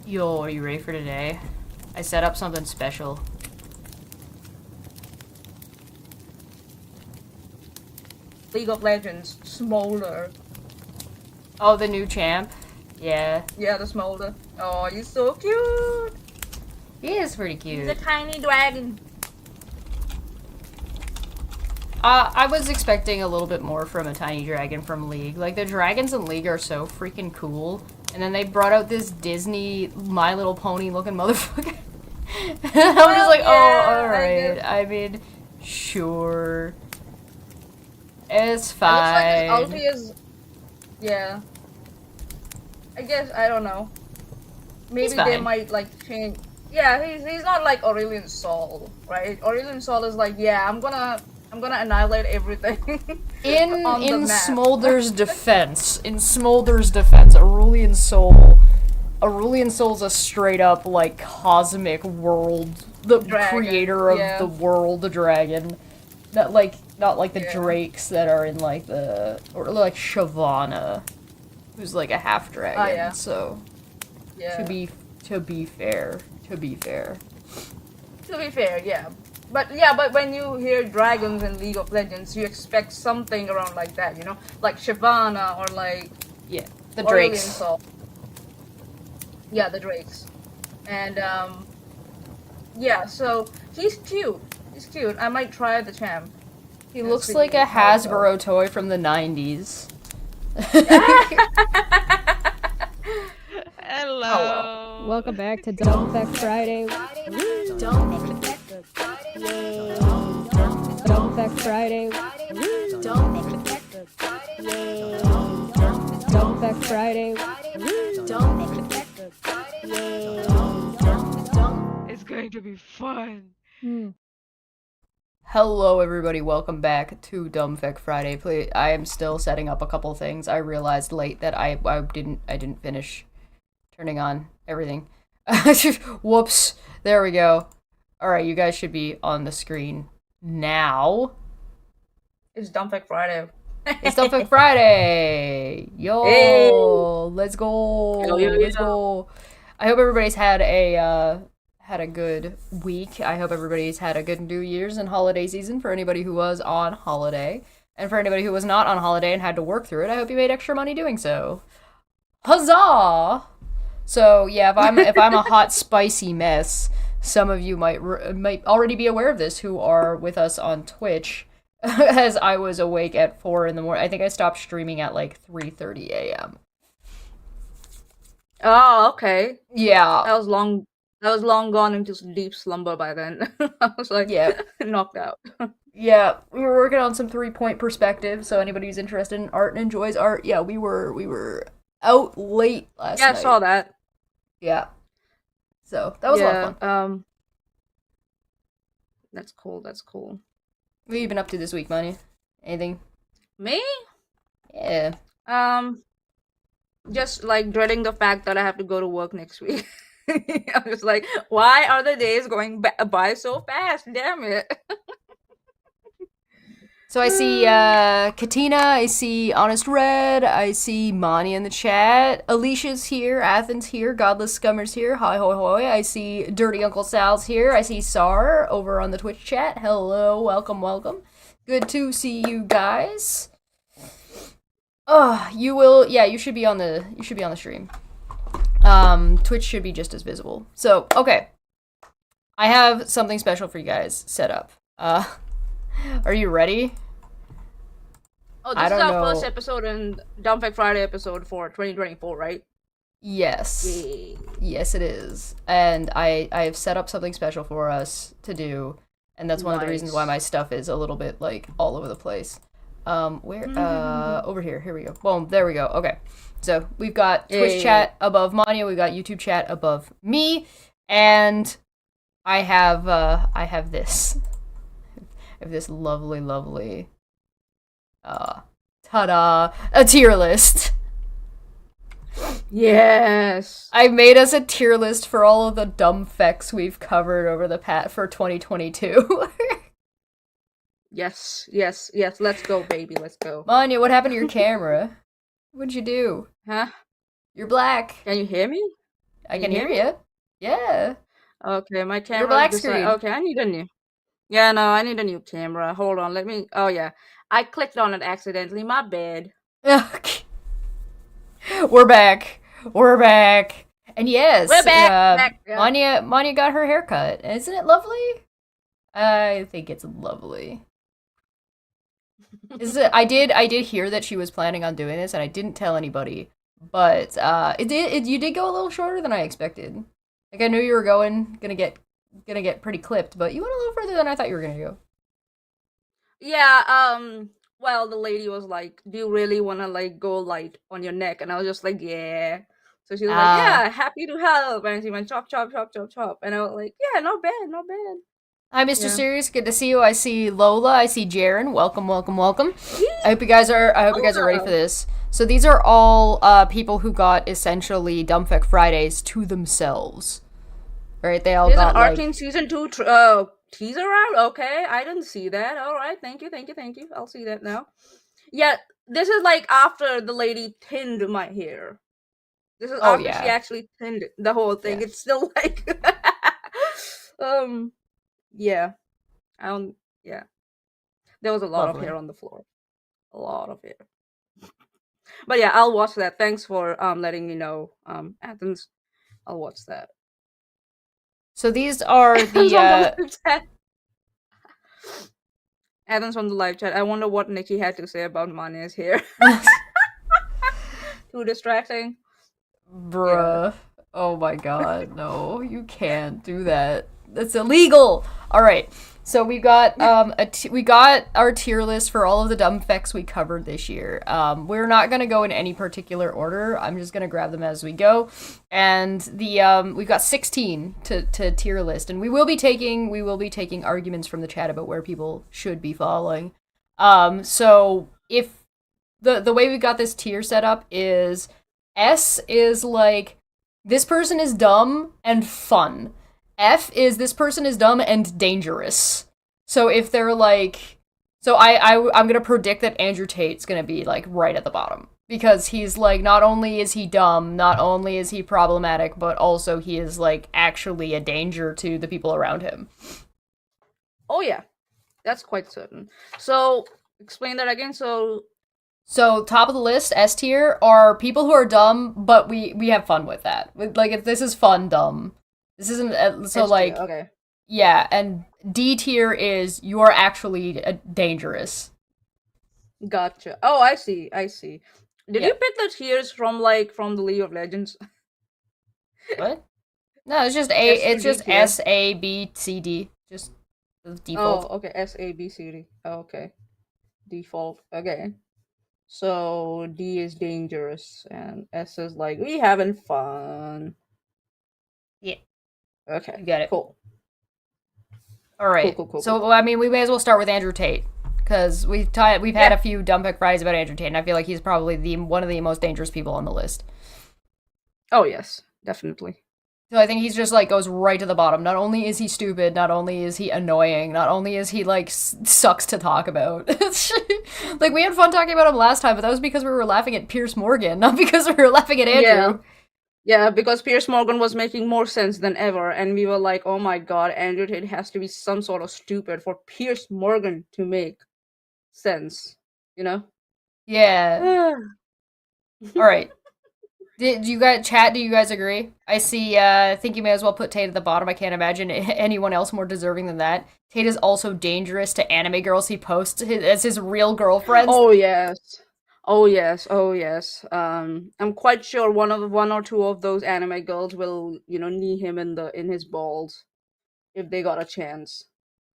Yo, are you ready for today? I set up something special. League of Legends, Smolder. Oh, the new champ? Yeah. Yeah, the Smolder. Oh, he's so cute! He is pretty He's cute. a tiny dragon. I was expecting a little bit more from a tiny dragon from League. Like, the dragons in League are so freaking cool. And then they brought out this Disney My Little Pony looking motherfucker. I'm just like, yeah, oh, alright. I mean, sure. It's fine. It looks like his ulti is... Yeah. I guess, I don't know. Maybe they might, like, change... Yeah, he's not like Aurelion Sol, right? Aurelion Sol is like, yeah, I'm gonna annihilate everything. in Smolder's defense, Aurelion Sol's a straight up like cosmic world, the dragon, creator of the world dragon. Not like the drakes that are in like or like Shyvana, who's like a half dragon. Oh, yeah. So to be fair. To be fair, yeah. But when you hear dragons in League of Legends, you expect something around like that, you know? Like Shyvana or like... Yeah, the drakes. Sol. Yeah, the drakes. And, yeah, so he's cute. He's cute. I might try the champ. He looks like a Hasbro toy from the 90s. Hello. Oh, well. Welcome back to DFF Friday. DFF Friday. DFF Friday. It's going to be fun. Hello everybody, welcome back to Dumbfeck Friday. I am still setting up a couple things. I realized late that I didn't finish turning on everything. Whoops. There we go. Alright, you guys should be on the screen now. It's Dumbfeck Friday. It's Dumbfeck Friday! Yo! Hey. Let's go! Yo. Let's go! I hope everybody's had a good week. I hope everybody's had a good New Year's and holiday season for anybody who was on holiday. And for anybody who was not on holiday and had to work through it, I hope you made extra money doing so. Huzzah! So, yeah, if I'm a hot, spicy mess, some of you might already be aware of this who are with us on Twitch, as I was awake at 4 in the morning. I think I stopped streaming at like 3:30 a.m. Oh, okay. Yeah. That was long gone into deep slumber by then. I was like, knocked out. Yeah, we were working on some 3-point perspective, so anybody who's interested in art and enjoys art, yeah, we were out late last night. Yeah, I saw that. Yeah. So, that was a lot of fun. That's cool. What have you been up to this week, Money? Anything? Me? Yeah. Just like dreading the fact that I have to go to work next week. I was like, why are the days going by so fast? Damn it. So I see Katina, I see Honest Red, I see Mani in the chat, Alicia's here, Athens here, Godless Scummer's here, hi hoi hoi, I see Dirty Uncle Sal's here, I see Sar over on the Twitch chat, hello, welcome, good to see you guys. You should be on the stream. Twitch should be just as visible. So, okay. I have something special for you guys set up. Are you ready? Oh, this is our first episode and Dumbfeck Friday episode for 2024, right? Yes. Yay. Yes, it is. And I have set up something special for us to do, and that's one of the reasons why my stuff is a little bit, like, all over the place. Over here. Here we go. Boom, there we go. Okay. So, we've got Twitch chat above Mania, we've got YouTube chat above me, and I have this. I have this lovely, ta-da, a tier list. Yes. I made us a tier list for all of the dumb Fekks we've covered over the for 2022. Yes. Let's go, baby. Let's go. Manya, what happened to your camera? What'd you do? Huh? You're black. Can you hear me? I Can can you hear hear me? you. Yeah. Okay, my You're camera black decided. screen. Okay, I need a new. Yeah, no, I need a new camera. Hold on, let me. Oh yeah, I clicked on it accidentally. My bad. We're back. We're back. And We're yes, back. Yeah. Manya got her haircut. Isn't it lovely? I think it's lovely. I did hear that she was planning on doing this, and I didn't tell anybody. But you did go a little shorter than I expected. Like I knew you were gonna get pretty clipped, but you went a little further than I thought you were gonna go. Yeah. Well, the lady was like, "Do you really want to like go light on your neck?" And I was just like, "Yeah." So she was like, Ah, "Yeah, happy to help." And she went chop, chop, chop, chop, chop. And I was like, "Yeah, not bad, not bad." hi, Mr. Yeah. Serious. Good to see you. I see Lola. I see Jaren. Welcome, welcome, welcome. Yee! I hope you guys are ready for this. So these are all people who got essentially Dumbfeck Fridays to themselves. Right? They all There's an got Arcane like season 2 teaser out. Okay, I didn't see that. All right, thank you, thank you, thank you. I'll see that now. Yeah, this is like after the lady thinned my hair. This is oh after she yeah. actually thinned the whole thing. Yeah. It's still like, um, yeah, I don't. Yeah, there was a lot of Lovely. hair on the floor. A lot of hair. But yeah, I'll watch that. Thanks for letting me know. Athens, I'll watch that. So these are Athens the on the live chat. Athens on the live chat. I wonder what Nikki had to say about Manya's hair. Too distracting. Yeah. Bruh. Oh my god, no, you can't do that. That's illegal. All right. So we got we got our tier list for all of the dumb facts we covered this year. We're not gonna go in any particular order. I'm just gonna grab them as we go. And the we've got 16 to tier list, and we will be taking arguments from the chat about where people should be following. So if the way we got this tier set up is S is like this person is dumb and fun. F is this person is dumb and dangerous. So if they're like, so I'm gonna predict that Andrew Tate's gonna be like right at the bottom because he's like not only is he dumb, not only is he problematic, but also he is like actually a danger to the people around him. Oh yeah, that's quite certain. So explain that again. So top of the list, S tier, are people who are dumb, but we have fun with that. Like if this is fun dumb. This isn't so S like tier, okay. yeah, and D tier is you are actually dangerous. Gotcha. Oh, I see. I see. Did Yeah. you pick the tiers from the League of Legends? What? No, it's just S to it's D just tier. S A B C D. Just the default. Oh, okay. S A B C D. Oh, okay. Default. Okay. So D is dangerous, and S is like we having fun. Yeah. Okay. You get it. Cool. All right. Cool. So I mean, we may as well start with Andrew Tate because we've had a few dumb pick Fridays about Andrew Tate, and I feel like he's probably one of the most dangerous people on the list. Oh yes, definitely. So I think he's just like goes right to the bottom. Not only is he stupid, not only is he annoying, not only is he like sucks to talk about. Like we had fun talking about him last time, but that was because we were laughing at Pierce Morgan, not because we were laughing at Andrew. Yeah, because Pierce Morgan was making more sense than ever, and we were like, oh my god, Andrew Tate has to be some sort of stupid for Pierce Morgan to make sense, you know? Yeah. All right. Do you guys agree? I see, I think you may as well put Tate at the bottom. I can't imagine anyone else more deserving than that. Tate is also dangerous to anime girls he posts as his real girlfriends. Oh yes. I'm quite sure one or two of those anime girls will, knee him in his balls if they got a chance.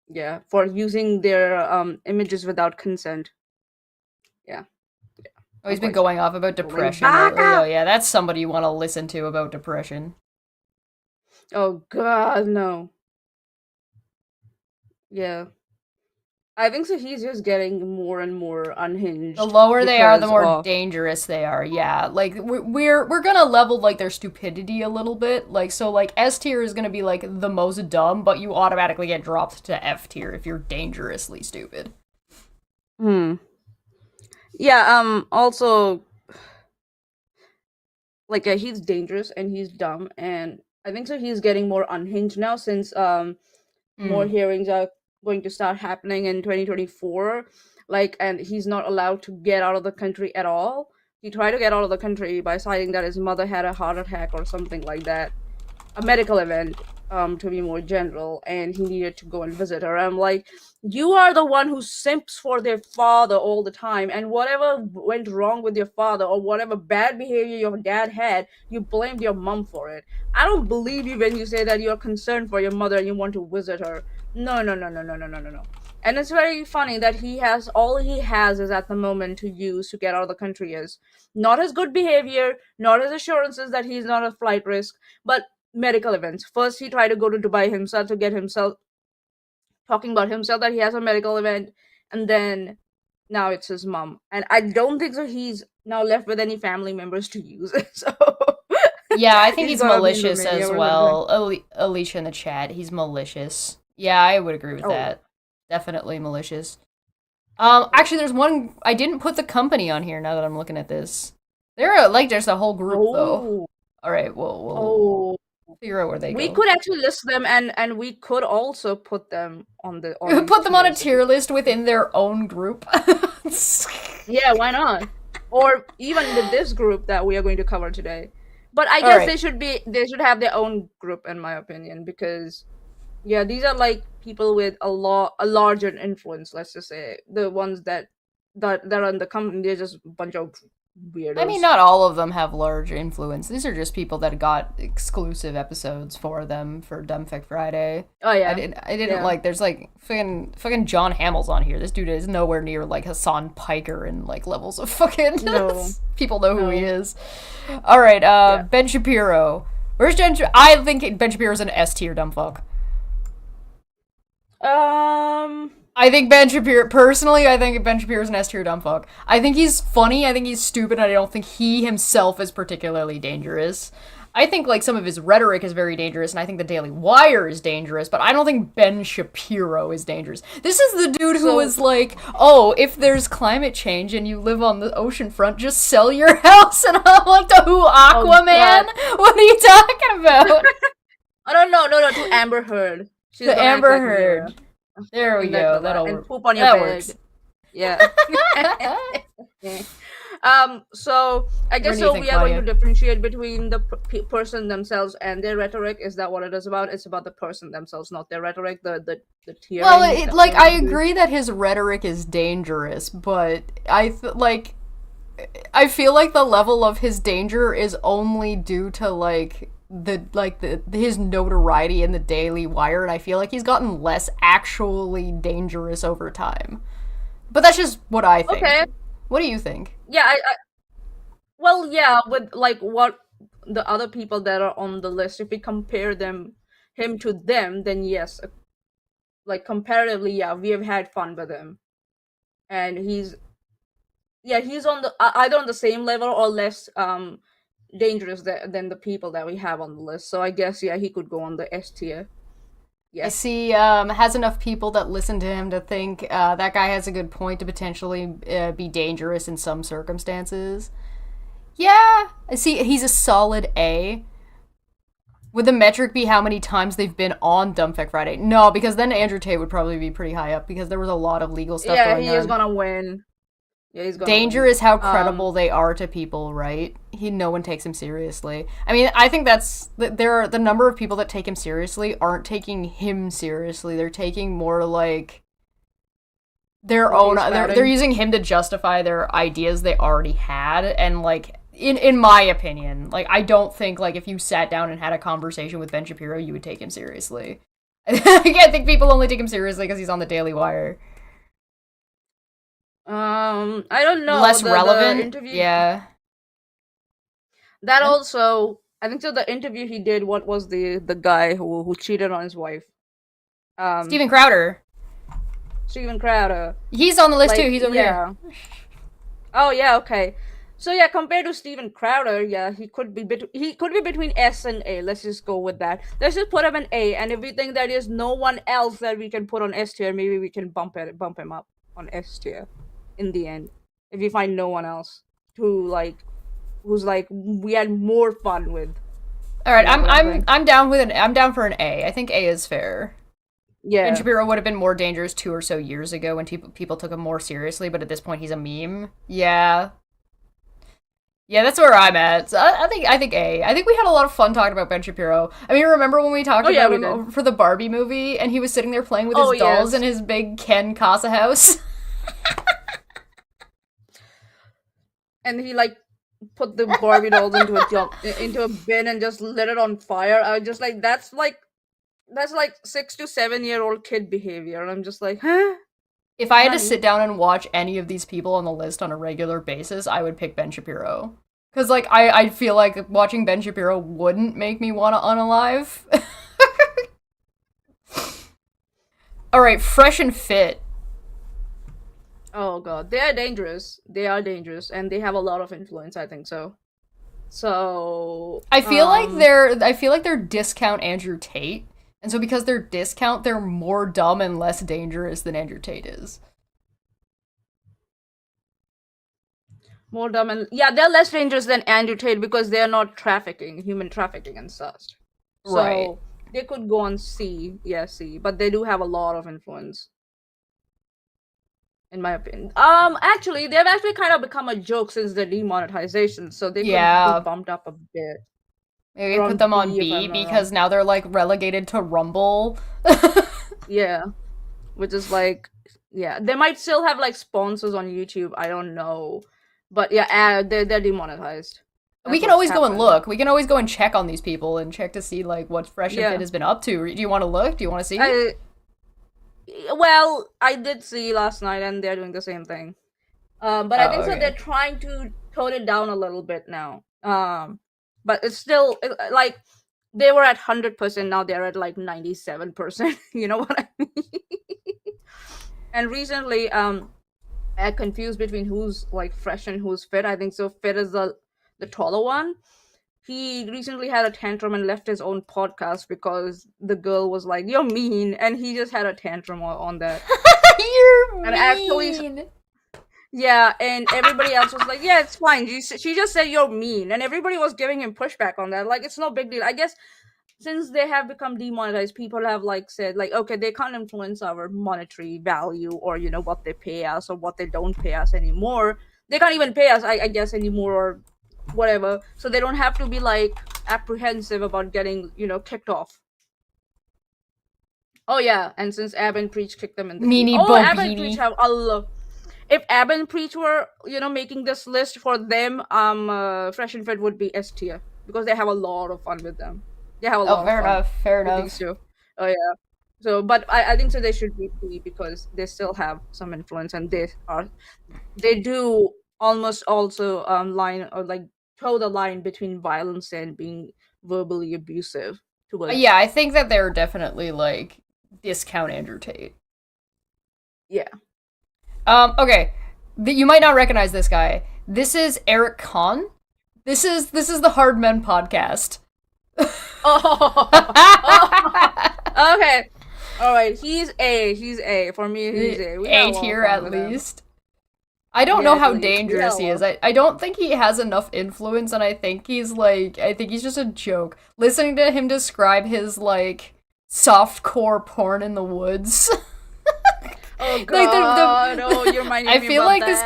Yeah, for using their images without consent. Yeah. Oh, he's been going off about depression. Oh, yeah, that's somebody you want to listen to about depression. Oh, God, no. Yeah. I think so he's just getting more and more unhinged. The lower they are, the more dangerous they are. Yeah, like, we're gonna level, like, their stupidity a little bit. Like, so, like, S tier is gonna be, like, the most dumb, but you automatically get dropped to F tier if you're dangerously stupid. Yeah, also, like he's dangerous and he's dumb, and I think so he's getting more unhinged now since more hearings are going to start happening in 2024, like, and he's not allowed to get out of the country at all. He tried to get out of the country by citing that his mother had a heart attack or something like that, a medical event, to be more general, and he needed to go and visit her. I'm like, you are the one who simps for their father all the time, and whatever went wrong with your father or whatever bad behavior your dad had, you blamed your mom for it. I don't believe you when you say that you're concerned for your mother and you want to visit her. No, no, no, no, no, no, no, no, no. And it's very funny that all he has is at the moment to use to get out of the country is not his good behavior, not his assurances that he's not a flight risk, but medical events. First, he tried to go to Dubai himself to get himself talking about himself that he has a medical event, and then now it's his mom. And I don't think so he's now left with any family members to use it. So yeah, I think he's malicious as well. Alicia in the chat, he's malicious. Yeah, I would agree with that. Definitely malicious. Actually, there's one I didn't put the company on here. Now that I'm looking at this, there's a whole group though. All right, we'll figure out where they go. We could actually list them, and we could also put them on the. Put them on a tier list within their own group. Yeah, why not? Or even with this group that we are going to cover today. But I guess they should have their own group, in my opinion, because yeah, these are like people with a larger influence. Let's just say the ones that are in the company. They're just a bunch of weirdos. I mean, not all of them have large influence. These are just people that got exclusive episodes for them for Dumbfuck Friday. Oh yeah, I didn't like. There's like fucking John Hamill's on here. This dude is nowhere near like Hassan Piker and like levels of fucking. No. People know who he is. All right, Ben Shapiro. Where's Ben? I think Ben Shapiro's an S tier dumbfuck. I think Ben Shapiro, personally, I think Ben Shapiro's an S-tier dumbfuck. I think he's funny, I think he's stupid, and I don't think he himself is particularly dangerous. I think, like, some of his rhetoric is very dangerous, and I think the Daily Wire is dangerous, but I don't think Ben Shapiro is dangerous. This is the dude who was like, oh, if there's climate change and you live on the ocean front, just sell your house, and I'm like, to who, Aquaman? What are you talking about? I don't know, no, to Amber Heard. She's the Amber Heard. There we go. And poop on your bed. Works. Yeah. So I guess we are going to differentiate between the person themselves and their rhetoric. Is that what it is about? It's about the person themselves, not their rhetoric. The tiering. Well, I agree that his rhetoric is dangerous, but I feel like the level of his danger is only due to his notoriety in the Daily Wire, and I feel like he's gotten less actually dangerous over time. But that's just what I think. Okay. What do you think? Yeah, well, yeah, with like what the other people that are on the list, if we compare him to them, then yes, like comparatively, yeah, we have had fun with him, and he's on the either on the same level or less dangerous than the people that we have on the list. So I guess he could go on the S tier. Yes. I see has enough people that listen to him to think that guy has a good point to potentially be dangerous in some circumstances. Yeah, I see he's a solid A. Would the metric be how many times they've been on Dumbfuck Friday? No, because then Andrew Tate would probably be pretty high up because there was a lot of legal stuff going on. Yeah, he is gonna win. Yeah, he's Danger is how credible they are to people, right? No one takes him seriously. I mean, I think the number of people that take him seriously aren't taking him seriously. They're taking more like their own. They're using him to justify their ideas they already had, and like in my opinion, like I don't think like if you sat down and had a conversation with Ben Shapiro, you would take him seriously. I think people only take him seriously because he's on the Daily Wire. I don't know. Less relevant. The interview... Yeah. That also, I think so. The interview he did. What was the guy who cheated on his wife? Steven Crowder. Steven Crowder. He's on the list too. He's over here. Oh yeah. Okay. So yeah, compared to Steven Crowder, yeah, he could be between S and A. Let's just go with that. Let's just put him in A, and if we think there is no one else that we can put on S tier, maybe we can bump him up on S tier. In the end, if you find no one else to like who's like we had more fun with. All right, I'm down for an A. I think A is fair. Yeah. Ben Shapiro would have been more dangerous 2 or so years ago when people took him more seriously, but at this point he's a meme. Yeah. Yeah, that's where I'm at. So I think A. I think we had a lot of fun talking about Ben Shapiro. I mean, remember when we talked about him for the Barbie movie, and he was sitting there playing with his dolls in his big Ken Casa house? And he like put the Barbie dolls into a bin and just lit it on fire. I was just like, that's like 6 to 7 year old kid behavior. And I'm just like, huh? If I had to sit down and watch any of these people on the list on a regular basis, I would pick Ben Shapiro. Because, like, I feel like watching Ben Shapiro wouldn't make me want to unalive. Alright, Fresh and Fit. Oh god, they are dangerous. They are dangerous, and they have a lot of influence, I think so. So I feel like they're discount Andrew Tate. And so because they're discount, they're more dumb and less dangerous than Andrew Tate is. More dumb and... Yeah, they're less dangerous than Andrew Tate because they're not human trafficking and such. So right. They could go on C, but they do have a lot of influence. In my opinion. Actually, they've actually kind of become a joke since the demonetization, so they could be bumped up a bit. Maybe put them on B because now they're like relegated to Rumble. Yeah. Which is like, yeah. They might still have like sponsors on YouTube. I don't know. But yeah, they're demonetized. We can always go and look. We can always go and check on these people and check to see like what Fresh and Fit has been up to. Do you want to look? Do you want to see? Well, I did see last night and they're doing the same thing. But I think so they're trying to tone it down a little bit now. But it's still, like, they were at 100%, now they're at, like, 97%. You know what I mean? And recently, I confused between who's, like, Fresh and who's Fit. I think so Fit is the taller one. He recently had a tantrum and left his own podcast because the girl was like, "You're mean," and he just had a tantrum on that. You're mean! And actually... Yeah, and everybody else was like, yeah, it's fine. She just said you're mean. And everybody was giving him pushback on that. Like, it's no big deal. I guess since they have become demonetized, people have, like, said, like, okay, they can't influence our monetary value or, you know, what they pay us or what they don't pay us anymore. They can't even pay us, I guess, anymore or whatever. So they don't have to be, like, apprehensive about getting, you know, kicked off. Oh, yeah, and since Ab and Preach kicked them in the Ab and Preach have a lot... If Ab and Preach were, you know, making this list for them, Fresh and Fit would be S tier because they have a lot of fun with them. They have a lot of fun. Fair enough. Too. Oh yeah. So, but I think so they should be B because they still have some influence and they do almost also line or like toe the line between violence and being verbally abusive towards. Yeah, I think that they're definitely like discount Andrew Tate. Yeah. Okay. You might not recognize this guy. This is Eric Kahn. This is the Hard Men podcast. Oh. Okay. Alright, he's A. For me, he's A. A tier at least. I don't know how dangerous he is. I don't think he has enough influence, and I think he's just a joke. Listening to him describe his, like, softcore porn in the woods... Oh god! You're reminding me I feel like this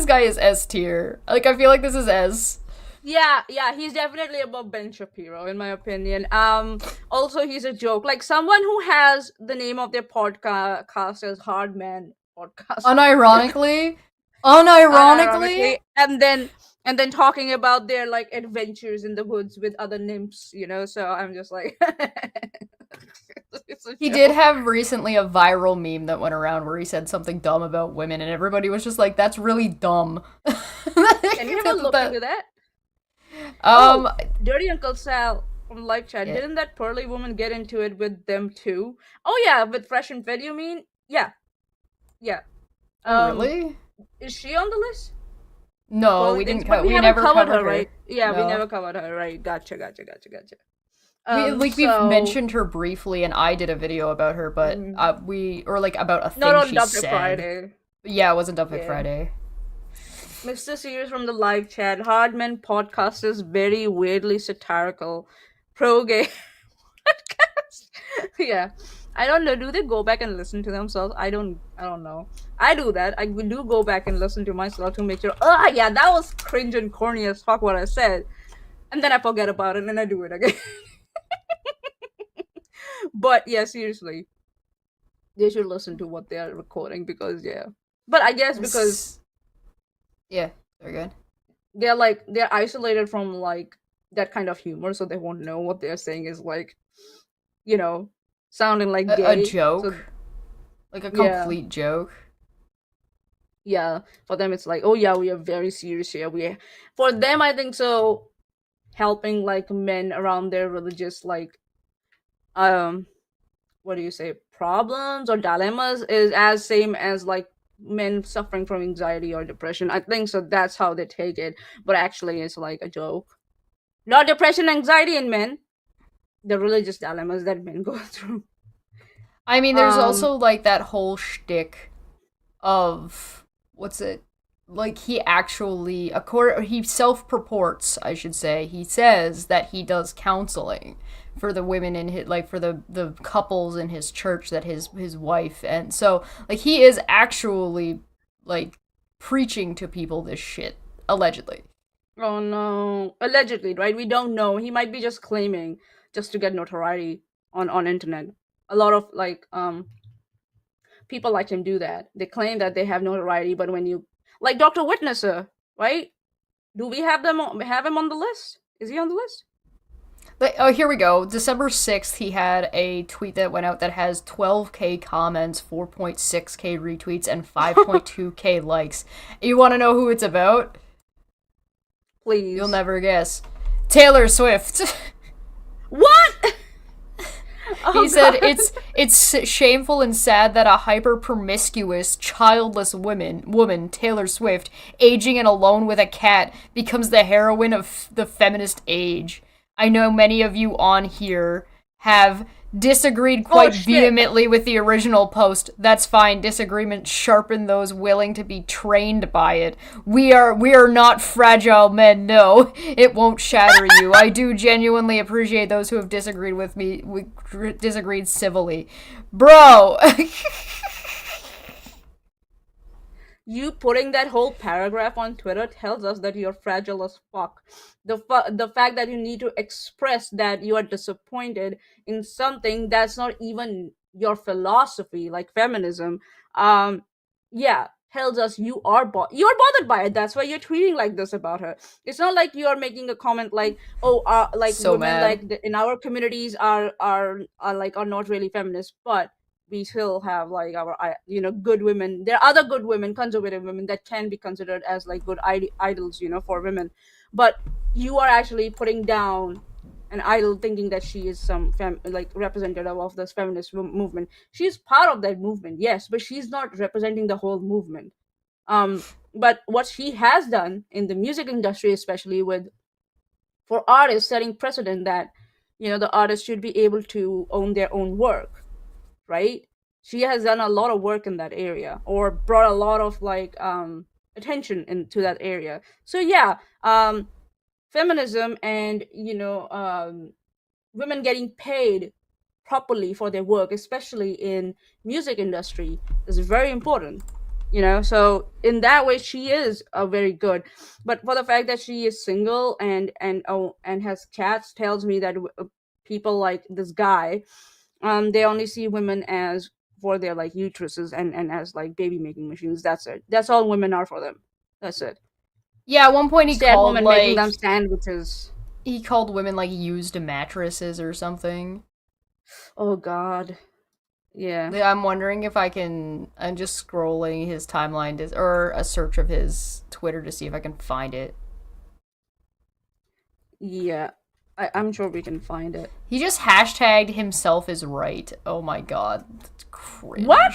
guy is S tier. Like I feel like this is S. Yeah, he's definitely above Ben Shapiro in my opinion. Also he's a joke. Like someone who has the name of their podcast as Hard Man Podcast. Unironically, and then talking about their like adventures in the woods with other nymphs, you know. So I'm just like. He did have recently a viral meme that went around where he said something dumb about women, and everybody was just like, "That's really dumb." Can you have a look into that? Dirty Uncle Sal from live chat. Yeah. Didn't that Pearly woman get into it with them too? Oh yeah, with Fresh and Fit, you mean? Yeah. Really? Is she on the list? No, we didn't. We never covered her, right? Yeah, no. We never covered her, right? Gotcha. We've mentioned her briefly, and I did a video about her, but about a thing not on she Dump said. Friday. Yeah, it wasn't Dump Friday. Mr. Sears from the live chat. Hardman podcast is very weirdly satirical. Pro-gay podcast. Yeah. I don't know. Do they go back and listen to themselves? I don't know. I do that. I do go back and listen to myself to make sure, oh yeah, that was cringe and corny as fuck what I said. And then I forget about it and then I do it again. But yeah, seriously. They should listen to what they are recording because yeah. But I guess because yeah, they're good. They're isolated from like that kind of humor, so they won't know what they're saying is like, sounding like gay. A joke, so, like a complete joke. Yeah, for them it's like, oh yeah, we are very serious here. For them, I think so. Helping like men around their religious like, what do you say, problems or dilemmas is as same as like men suffering from anxiety or depression. I think so. That's how they take it, but actually, it's like a joke. Not depression, anxiety in men. The religious dilemmas that men go through. I mean, there's also like that whole shtick of what's it? Like he actually, he self-purports, I should say. He says that he does counseling for the women in his, like for the couples in his church that his wife, and so like he is actually like preaching to people this shit allegedly. Oh no, allegedly, right? We don't know. He might be just claiming just to get notoriety on internet. A lot of like people like him do that. They claim that they have notoriety, but when you like Dr. Witnesser, right? Do we have him on the list? Is he on the list? Oh, here we go. December 6th, he had a tweet that went out that has 12k comments, 4.6k retweets, and 5.2k likes. You want to know who it's about? Please. You'll never guess. Taylor Swift. What? He said it's shameful and sad that a hyper-promiscuous, childless woman, Taylor Swift, aging and alone with a cat, becomes the heroine of the feminist age. I know many of you on here have disagreed quite vehemently with the original post. That's fine. Disagreements sharpen those willing to be trained by it. We are not fragile men. No, it won't shatter you. I do genuinely appreciate those who have disagreed with me. We disagreed civilly, bro. You putting that whole paragraph on Twitter tells us that you're fragile as fuck. The fact that you need to express that you are disappointed in something that's not even your philosophy, like feminism, tells us you're bothered by it. That's why you're tweeting like this about her. It's not like you're making a comment like, oh, like so women mad. Like in our communities are not really feminist, but we still have like our good women. There are other good women, conservative women that can be considered as like good idols for women, but you are actually putting down an idol thinking that she is some representative of this feminist movement. She's part of that movement, yes, but she's not representing the whole movement. But what she has done in the music industry, especially for artists, setting precedent that the artists should be able to own their own work, right? She has done a lot of work in that area, or brought a lot of like attention into that area. So yeah, feminism and women getting paid properly for their work, especially in music industry, is very important. So in that way she is very good. But for the fact that she is single and has cats tells me that people like this guy, they only see women as for their like uteruses and as like baby making machines. That's it. That's all women are for them. That's it. Yeah, at one point he called women like making them sandwiches. He called women like used mattresses or something. Oh God. Yeah. I'm wondering if I'm just scrolling his timeline or a search of his Twitter to see if I can find it. Yeah. I'm sure we can find it. He just hashtagged himself is right. Oh my God. That's cringe. What?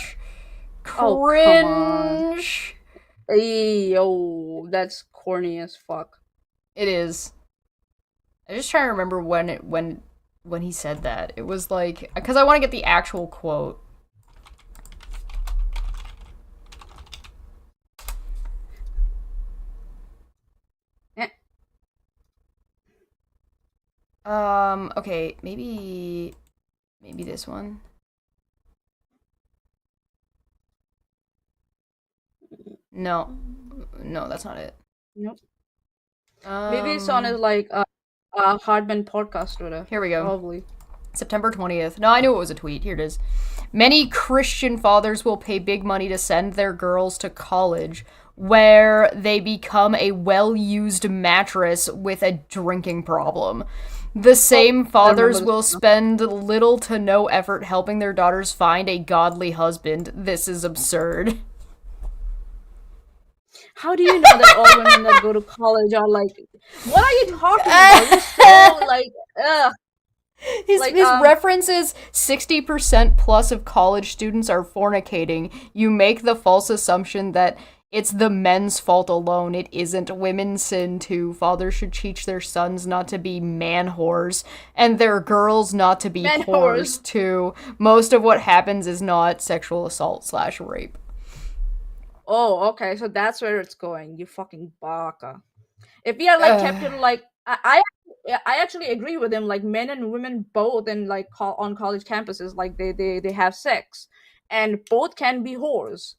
Cringe. Oh, hey, yo, that's corny as fuck. It is. I'm just trying to remember when he said that. It was like, because I want to get the actual quote. Okay, maybe this one. No, that's not it. Nope. Maybe it's on his Hardman podcast Twitter. Here we go. Probably. September 20th. No, I knew it was a tweet. Here it is. Many Christian fathers will pay big money to send their girls to college, where they become a well-used mattress with a drinking problem. The same fathers will spend little to no effort helping their daughters find a godly husband. This is absurd. How do you know that all women that go to college are like, what are you talking about? You're so like, ugh. His reference is 60% plus of college students are fornicating. You make the false assumption that it's the men's fault alone. It isn't. Women sin too. Fathers should teach their sons not to be man whores, and their girls not to be whores too. Most of what happens is not sexual assault / rape. Oh, okay, so that's where it's going. You fucking baka. If we are like kept in like, I actually agree with him. Like men and women both, and like on college campuses, like they have sex, and both can be whores,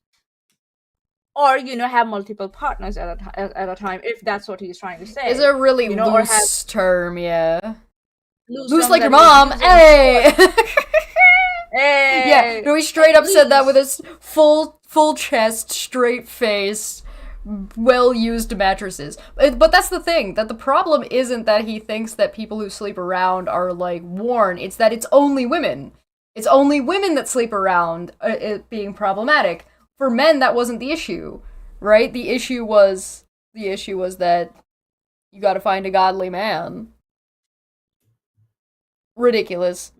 or have multiple partners at a time, if that's what he's trying to say. It's a really loose term, yeah. Loose like your mom, hey. Hey. Yeah, no, he straight up said that with his full chest, straight face, well-used mattresses. But that's the thing, that the problem isn't that he thinks that people who sleep around are, like, worn. It's that it's only women. It's only women that sleep around, it being problematic. For men, that wasn't the issue, right? The issue was that you gotta find a godly man. Ridiculous.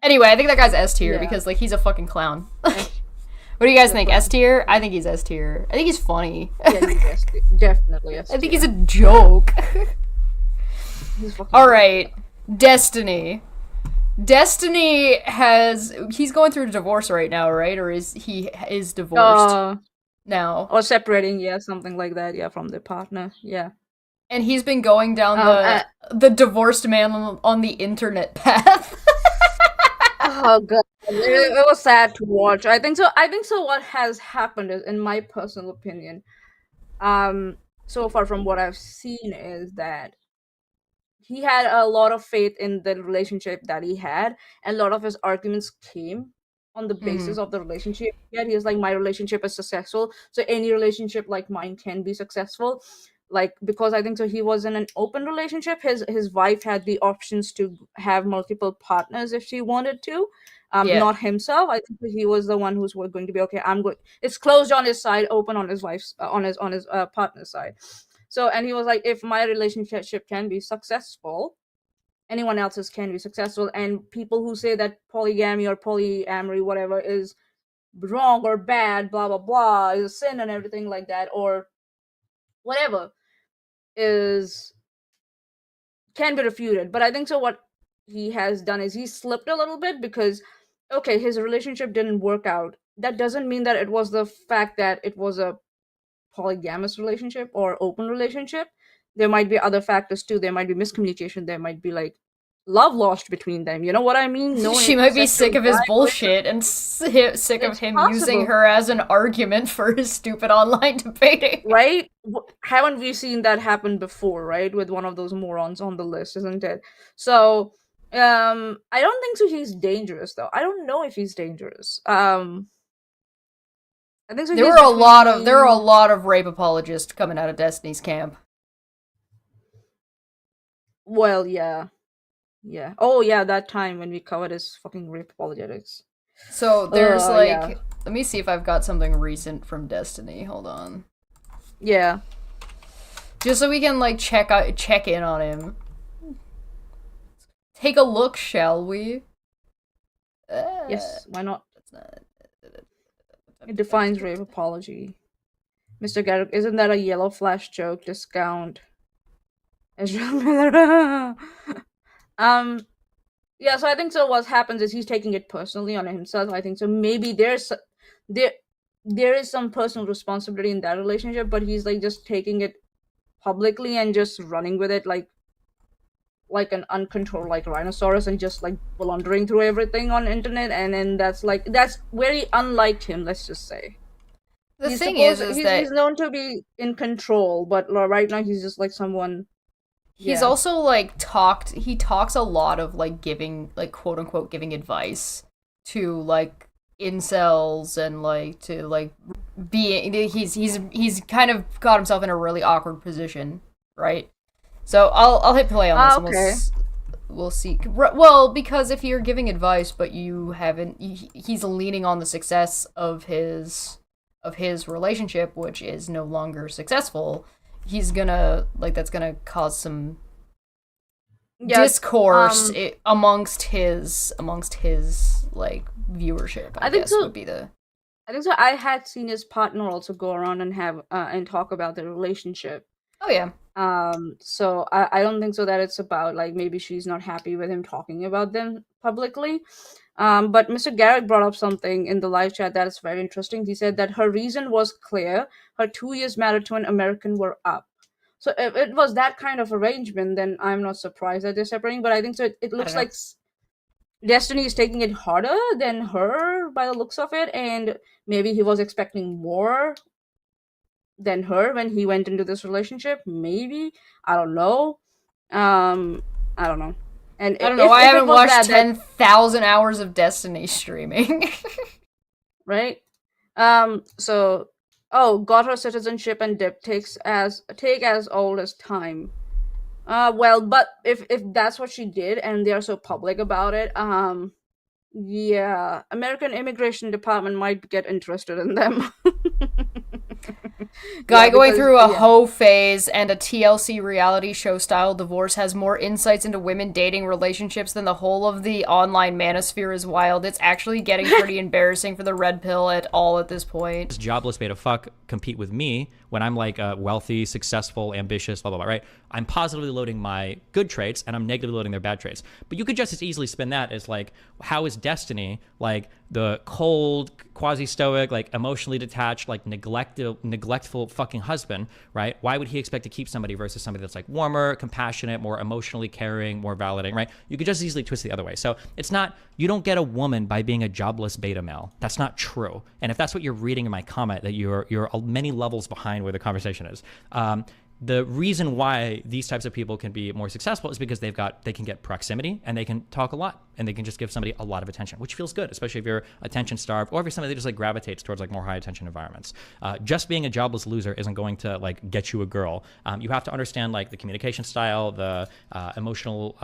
Anyway, I think that guy's S tier because, like, he's a fucking clown. What do you guys think? S tier? I think he's S tier. I think he's funny. Yeah, he's S tier. Definitely S tier. I think he's a joke. Alright, Destiny. Destiny he's going through a divorce right now, right? Or is divorced now? Or separating, yeah, something like that, yeah, from the partner, yeah. And he's been going down the divorced man on the internet path. Oh god, it was sad to watch. I think so. What has happened is, in my personal opinion, so far from what I've seen, is that he had a lot of faith in the relationship that he had, and a lot of his arguments came on the basis of the relationship. He was like, my relationship is successful, so any relationship like mine can be successful. Like, because I think so he was in an open relationship. His wife had the options to have multiple partners if she wanted to. Not himself. I think he was the one who's going to be okay. It's closed on his side, open on his wife's on his partner's side. So, and he was like, if my relationship can be successful, anyone else's can be successful. And people who say that polygamy or polyamory, whatever, is wrong or bad, blah blah blah, is a sin and everything like that, or whatever, can be refuted. But I think so what he has done is he slipped a little bit, because okay, his relationship didn't work out. That doesn't mean that it was the fact that it was a polygamous relationship or open relationship. There might be other factors too. There might be miscommunication. There might be like love lost between them. You know what I mean? She might be sick of his bullshit and sick of him using her as an argument for his stupid online debating. Right? Haven't we seen that happen before, right? With one of those morons on the list, isn't it? So, I don't think so he's dangerous, though. I don't know if he's dangerous. I think so. There are a lot of rape apologists coming out of Destiny's camp. Well, yeah. Yeah. Oh, yeah, that time when we covered his fucking rape apologetics. So, there's let me see if I've got something recent from Destiny. Hold on. Yeah. Just so we can, like, check in on him. Take a look, shall we? Yes, why not? It defines rape apology. Mr. Garrick, isn't that a yellow flash joke? Discount. Ezra Miller. Yeah, so I think so what happens is he's taking it personally on himself. I think so maybe there is some personal responsibility in that relationship, but he's like just taking it publicly and just running with it, like like an uncontrolled like rhinoceros and just like blundering through everything on the internet, and then that's very unlike him, let's just say. The thing is that he's known to be in control, but right now he's just like someone. He's also like he talks a lot of like giving, like, quote unquote giving advice to like incels, and like to like he's kind of got himself in a really awkward position, right? So I'll hit play on this. Okay. And we'll see. Well, because if you're giving advice but you haven't, he's leaning on the success of his relationship, which is no longer successful. He's gonna, like, that's gonna cause some discourse amongst his like viewership. I think so. Would be the. I think so. I had seen his partner also go around and have and talk about their relationship. Oh yeah. So I don't think so that it's about like maybe she's not happy with him talking about them publicly. But Mr. Garrett brought up something in the live chat that is very interesting. He said that her reason was clear. Her 2 years married to an American were up. So if it was that kind of arrangement, then I'm not surprised that they're separating. But I think so. It looks like Destiny is taking it harder than her by the looks of it. And maybe he was expecting more than her when he went into this relationship. Maybe. I don't know. I don't know. And I don't know. I haven't watched 10,000 hours of Destiny streaming. Right? So, got her citizenship and dip take as old as time. Well, but if that's what she did and they are so public about it, yeah, American Immigration Department might get interested in them. Guy going through a hoe phase and a TLC reality show style divorce has more insights into women dating relationships than the whole of the online manosphere is wild. It's actually getting pretty embarrassing for the red pill at this point. This jobless beta fuck compete with me when I'm like wealthy, successful, ambitious, blah, blah, blah, right? I'm positively loading my good traits and I'm negatively loading their bad traits. But you could just as easily spin that as like, how is Destiny like the cold, quasi-stoic, like emotionally detached, like neglectful fucking husband, right? Why would he expect to keep somebody versus somebody that's like warmer, compassionate, more emotionally caring, more validating, right? You could just easily twist it the other way. So it's not, you don't get a woman by being a jobless beta male. That's not true. And if that's what you're reading in my comment, that you're many levels behind where the conversation is. The reason why these types of people can be more successful is because they can get proximity and they can talk a lot and they can just give somebody a lot of attention, which feels good, especially if you're attention starved or if you're somebody that just like gravitates towards like more high attention environments. Just being a jobless loser isn't going to like get you a girl. You have to understand like the communication style, the emotional,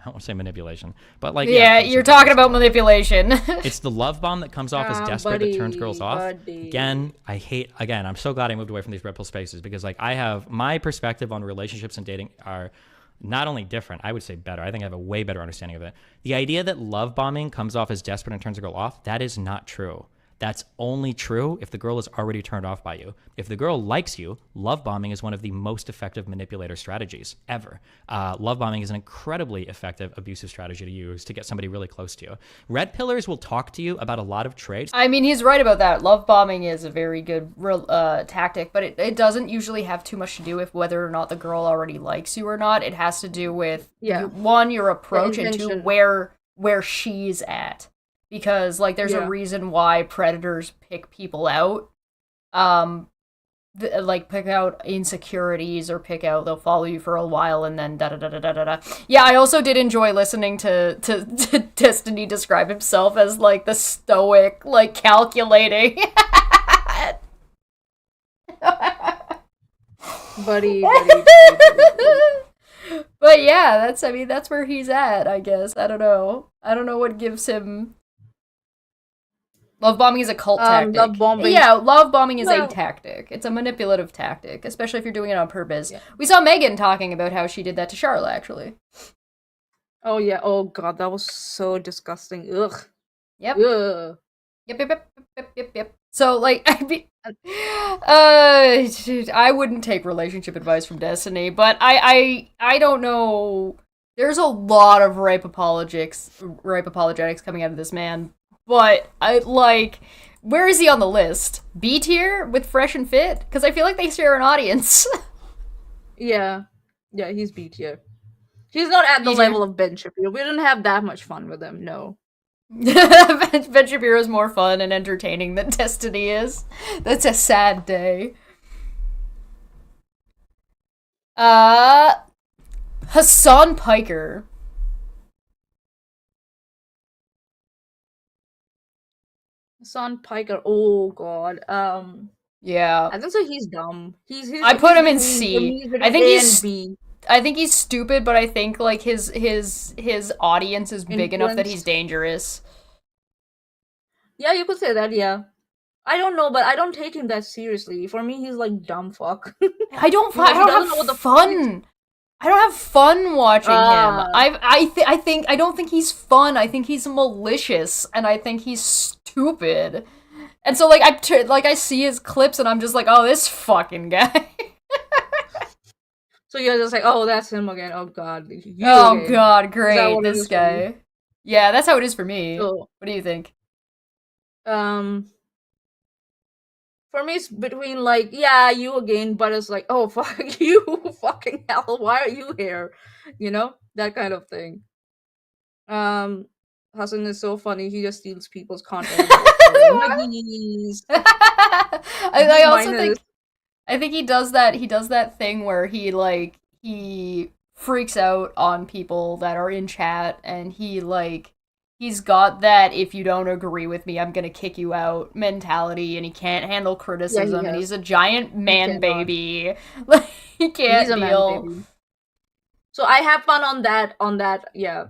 I don't want to say manipulation, but like you're talking about manipulation. It's the love bomb that comes off as desperate that turns girls off. Again, I'm so glad I moved away from these red pill spaces because like I have my perspective on relationships and dating are not only different, I would say better. I think I have a way better understanding of it. The idea that love bombing comes off as desperate and turns a girl off, that is not true. That's only true if the girl is already turned off by you. If the girl likes you, love bombing is one of the most effective manipulator strategies ever. Love bombing is an incredibly effective abusive strategy to use to get somebody really close to you. Red pillars will talk to you about a lot of traits. I mean, he's right about that. Love bombing is a very good tactic, but it doesn't usually have too much to do with whether or not the girl already likes you or not. It has to do with, one, your approach, and two, where she's at. Because, like, there's a reason why predators pick people out. Pick out insecurities or they'll follow you for a while and then da-da-da-da-da-da. Yeah, I also did enjoy listening to Destiny describe himself as, like, the stoic, like, calculating. buddy. But yeah, that's where he's at, I guess. I don't know what gives him... Love bombing is a cult tactic. Love bombing. Yeah, love bombing is a tactic. It's a manipulative tactic, especially if you're doing it on purpose. Yeah. We saw Megan talking about how she did that to Charlotte, actually. Oh, yeah. Oh, God, that was so disgusting. Ugh. Yep. Ugh. Yep. So, like, I wouldn't take relationship advice from Destiny, but I don't know. There's a lot of rape apologetics coming out of this man. But, where is he on the list? B tier with Fresh and Fit? Because I feel like they share an audience. Yeah, he's B tier. He's not at the Me too. level of Ben Shapiro. We didn't have that much fun with him. No. Ben Shapiro's more fun and entertaining than Destiny is. That's a sad day. Hassan Piker. Hassan Piker. Oh God. Yeah. I think so. He's dumb. He's I put him in between- C. between I think A he's- and B. I think he's stupid, but I think like his audience is big enough that he's Influence. dangerous. Yeah, you could say that. Yeah. I don't know, but I don't take him that seriously. For me, he's like dumb fuck. I don't He doesn't know have what the fun. I don't have fun watching him. Ah. I don't think he's fun. I think he's malicious, and I think he's stupid. And so like I see his clips, and I'm just like, oh, this fucking guy. So you're just like, oh, that's him again. Oh God. You Oh again. god, great, what it this is for you? guy. Yeah, that's how it is for me. So, What do you think? for me, it's between like, yeah, you again, but it's like, oh fuck you, fucking hell, why are you here? You know, that kind of thing. Hassan is so funny. He just steals people's content. Nuggies. I also Minus- think I think he does that thing where he freaks out on people that are in chat, and he's got that if you don't agree with me, I'm gonna kick you out mentality, and he can't handle criticism, and has. he's a giant man cannot. baby. Like he can't He's a man deal. baby. So I have fun on that, yeah,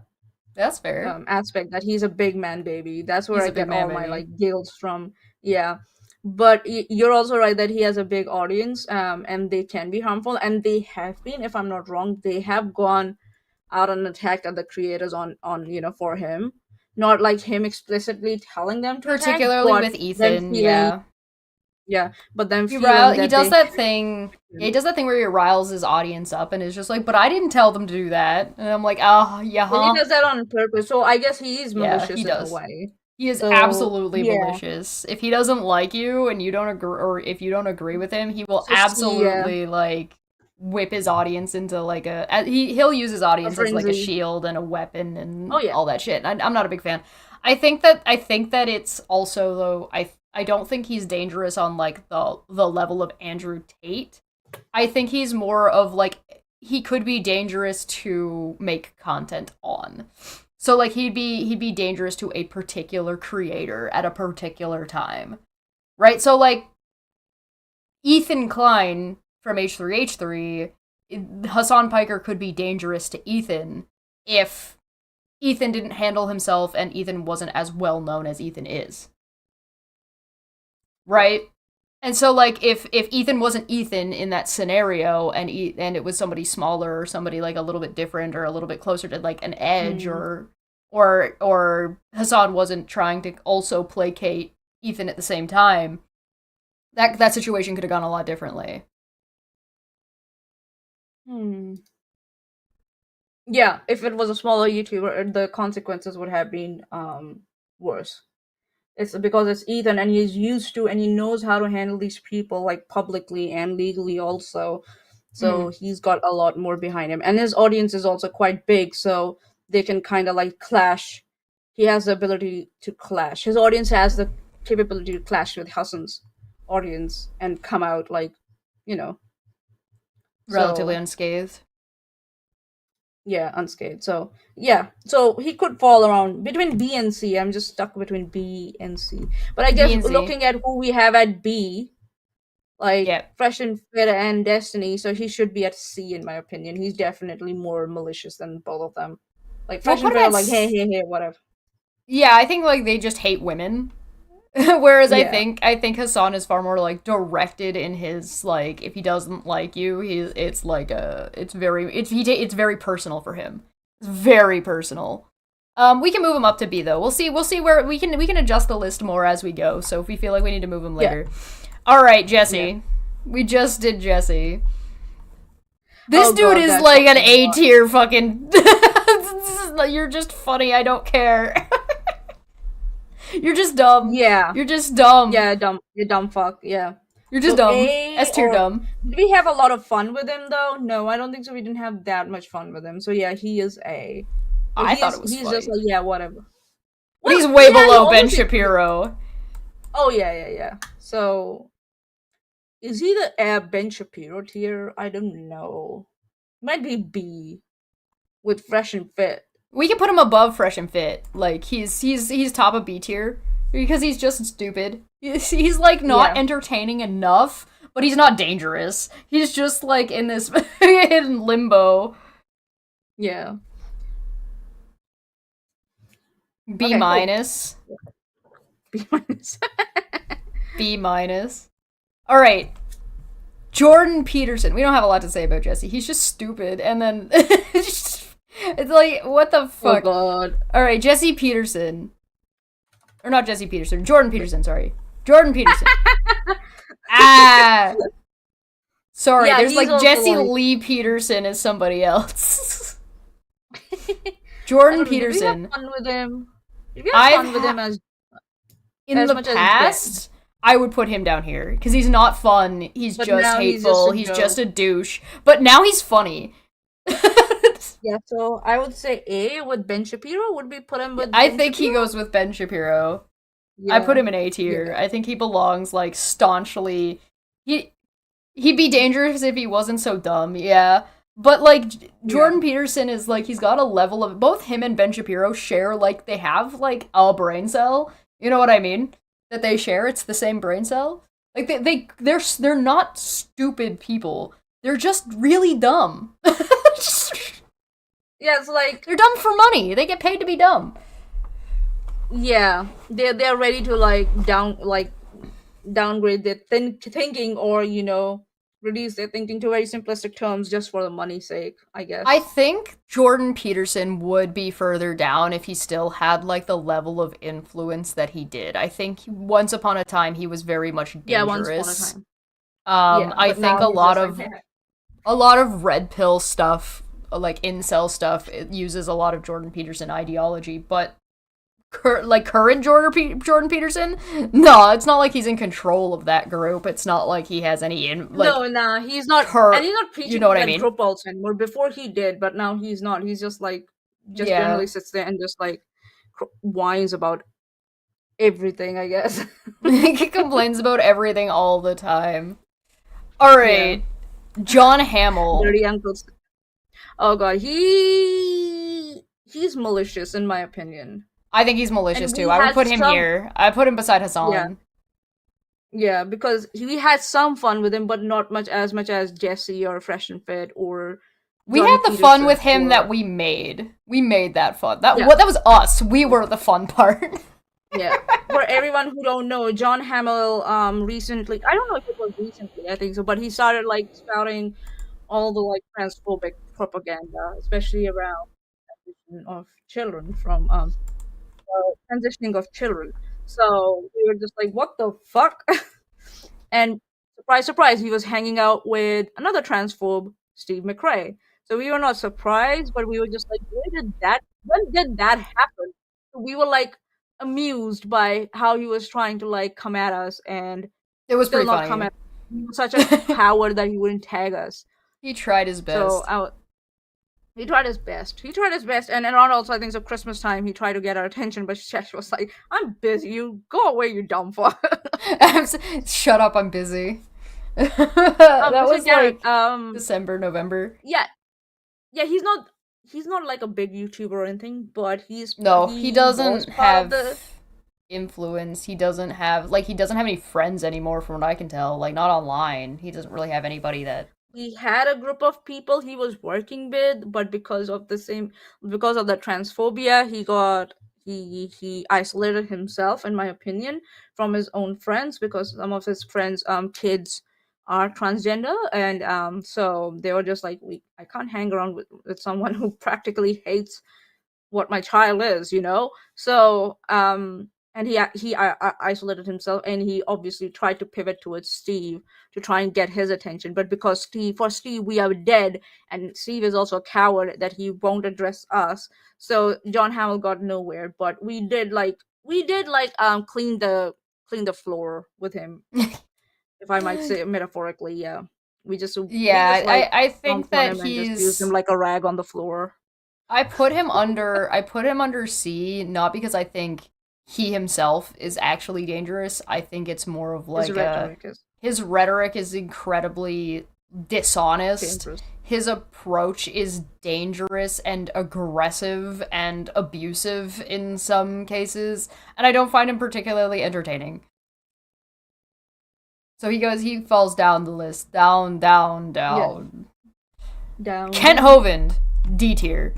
That's fair. aspect that he's a big man baby. That's where He's I a big get all man my baby. like giggles from. Yeah, but you're also right that he has a big audience, and they can be harmful, and they have been, if I'm not wrong, they have gone out and attacked other creators on for him, not like him explicitly telling them to Particularly attack, with but Ethan, them feeling, but them He feeling he that does they- that thing. Yeah, he does that thing where he riles his audience up and is just like, "But I didn't tell them to do that." And I'm like, "Oh, yeah, Well, huh?" he does that on purpose, so I guess he is Yeah, malicious he in does. a way. He is So, absolutely yeah. malicious. If he doesn't like you and you don't agree, or if you don't agree with him, he will So, yeah. absolutely like whip his audience into like he'll use his audience as like a frenzy. shield and a weapon and Oh, yeah. all that shit. I'm not a big fan. I think that it's also though I don't think he's dangerous on like the level of Andrew Tate. I think he's more of like he could be dangerous to make content on. So like he'd be dangerous to a particular creator at a particular time. Right? So like Ethan Klein from H3H3, Hassan Piker could be dangerous to Ethan if Ethan didn't handle himself and Ethan wasn't as well known as Ethan is. Right? And so like if Ethan wasn't Ethan in that scenario and it was somebody smaller or somebody like a little bit different or a little bit closer to like an Edge or Hassan wasn't trying to also placate Ethan at the same time, that situation could have gone a lot differently. Yeah, if it was a smaller YouTuber, the consequences would have been worse. It's because it's Ethan, and he's used to, and he knows how to handle these people like publicly and legally also. So he's got a lot more behind him, and his audience is also quite big, so they can kind of like clash. He has the ability to clash. His audience has the capability to clash with Hassan's audience and come out like, Relatively so, unscathed. yeah, unscathed. So yeah, so he could fall around between B and C. I'm just stuck between B and C. But I guess and C. looking at who we have at B, like Yep. Fresh and Fit and Destiny, so he should be at C in my opinion. He's definitely more malicious than both of them. Like Fresh and Fit are like, hey, whatever. Yeah, I think like they just hate women. Whereas Yeah. I think Hassan is far more like directed in his like if he doesn't like you, it's very personal for him. It's very personal. We can move him up to B though. We'll see where we can adjust the list more as we go. So if we feel like we need to move him later. All right, Jesse. Yeah. We just did Jesse. This Oh, dude God, is that's like an fucking A tier fucking you're just funny, I don't care. You're just dumb. Yeah. You're just dumb. Yeah, dumb. You're dumb fuck. Yeah. You're just So dumb. A S tier or- dumb. Did we have a lot of fun with him though? No, I don't think so. We didn't have that much fun with him. So yeah, he is A. But I thought it was he's funny. just like, yeah, whatever. But he's Well, way yeah, he below Ben always- Shapiro. Oh yeah. So is he the Ben Shapiro tier? I don't know. Might be B with Fresh and Fit. We can put him above Fresh and Fit. Like he's top of B tier because he's just stupid. He's like not Yeah. entertaining enough, but he's not dangerous. He's just like in this in limbo. Yeah. B Okay, cool. minus. B minus. B minus. All right. Jordan Peterson. We don't have a lot to say about Jesse. He's just stupid, and then it's like, what the Oh fuck? god. All right, Jesse Peterson, or not Jesse Peterson. Jordan Peterson. Sorry, Jordan Peterson. Sorry. Yeah, There's he's like also, Jesse like- Lee Peterson is somebody else. I Jordan don't know, Peterson. Did we have fun with him? Did we have fun with him as In as the much as past, I would put him down here because he's not fun. He's But just now he's hateful. just a He's joke. just a douche. But now he's funny. Yeah, so I would say A with Ben Shapiro. Would we put him with I Ben think he Shapiro? goes with Ben Shapiro. Yeah. I put him in A tier. I think he belongs like staunchly. He'd be dangerous if he wasn't so dumb, yeah. But like Jordan Peterson is like he's got a level of both him and Ben Shapiro share like they have like a brain cell. You know what I mean? That they share. It's the same brain cell. Like they're not stupid people. They're just really dumb. Yeah, it's like They're dumb for money. They get paid to be dumb. yeah, they're ready to like downgrade their thinking or reduce their thinking to very simplistic terms just for the money's sake, I guess. I think Jordan Peterson would be further down if he still had like the level of influence that he did. I think once upon a time he was very much dangerous. yeah, once upon a time. Yeah, I but think now a he's lot just of like, a lot of red pill stuff, like incel stuff, it uses a lot of Jordan Peterson ideology, but current Jordan Peterson, no, it's not like he's in control of that group. It's not like he has any no, nah, he's not, and he's not preaching you know what to I like mean? group also anymore. Before he did, but now he's not. He's just like Yeah. generally sits there and just like whines about everything, I guess. He complains about everything all the time. All right, John Hamill. Dirty uncles. Oh god, he's malicious in my opinion. I think he's malicious And too. we I would had put him some- here. I put him beside Hassan. Yeah. Yeah, because we had some fun with him, but not much as Jesse or Fresh and Fit or We Johnny had the fun Peterson with him or- that we made. We made that fun. That Yeah. that was us. We were the fun part. Yeah. For everyone who don't know, John Hamill recently, I don't know if it was recently, I think so, but he started like spouting all the like transphobic propaganda, especially around transition of children from transitioning of children. So we were just like, what the fuck? And surprise, surprise, he was hanging out with another transphobe, Steve McRae. So we were not surprised, but we were just like, when did that happen? So we were like amused by how he was trying to like come at us and It was still pretty not funny. come at us. He was such a coward that he wouldn't tag us. He tried his best. So he tried his best. He tried his best, and around also I think so Christmas time he tried to get our attention, but Shesh was like, "I'm busy. You go away, you dumb fuck." Shut up! I'm busy. That So was yeah, like December, November. yeah. He's not like a big YouTuber or anything, but No, he doesn't was part of have influence. He doesn't have any friends anymore, from what I can tell. Like not online. He doesn't really have anybody that. He had a group of people he was working with, but because of the transphobia, he isolated himself, in my opinion, from his own friends, because some of his friends kids are transgender, and so they were just like, I can't hang around with someone who practically hates what my child is, so and he isolated himself, and he obviously tried to pivot towards Steve to try and get his attention, but because for Steve we are dead, and Steve is also a coward that he won't address us, so John Hamill got nowhere. But we did clean the floor with him if I might say metaphorically. Yeah, we just Yeah, like I think stomp on that him and just use him like a rag on the floor. I put him under C, not because I think he himself is actually dangerous. I think it's more of like his rhetoric is incredibly dishonest. Dangerous. His approach is dangerous and aggressive and abusive in some cases, and I don't find him particularly entertaining. So he falls down the list. Down. Down. Kent Hovind, D tier.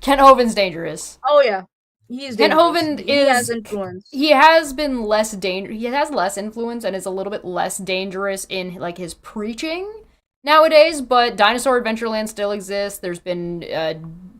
Kent Hovind's dangerous. Oh yeah. He's Kent Hovind he has influence. He has been less he has less influence and is a little bit less dangerous in like his preaching nowadays, but Dinosaur Adventureland still exists. There's been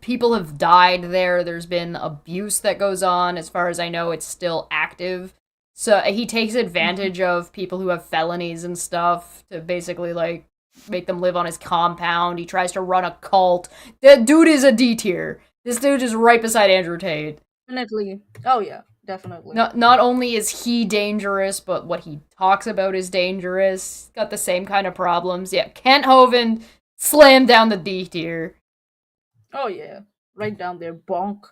people have died there. There's been abuse that goes on. As far as I know, it's still active. So he takes advantage of people who have felonies and stuff to basically like make them live on his compound. He tries to run a cult. That dude is a D tier. This dude is right beside Andrew Tate. Definitely. Oh yeah, definitely. Not only is he dangerous, but what he talks about is dangerous. Got the same kind of problems. Yeah, Kent Hovind slammed down the D tier. Oh yeah, right down there, bonk.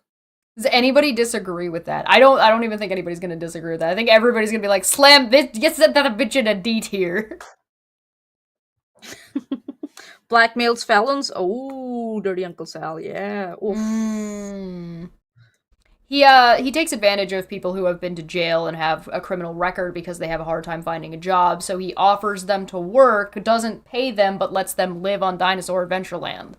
Does anybody disagree with that? I don't even think anybody's gonna disagree with that. I think everybody's gonna be like, slam bitch, get that bitch in a D tier. Blackmails felons. Oh, dirty Uncle Sal. Yeah. Oof. He takes advantage of people who have been to jail and have a criminal record because they have a hard time finding a job. So he offers them to work, doesn't pay them, but lets them live on Dinosaur Adventureland.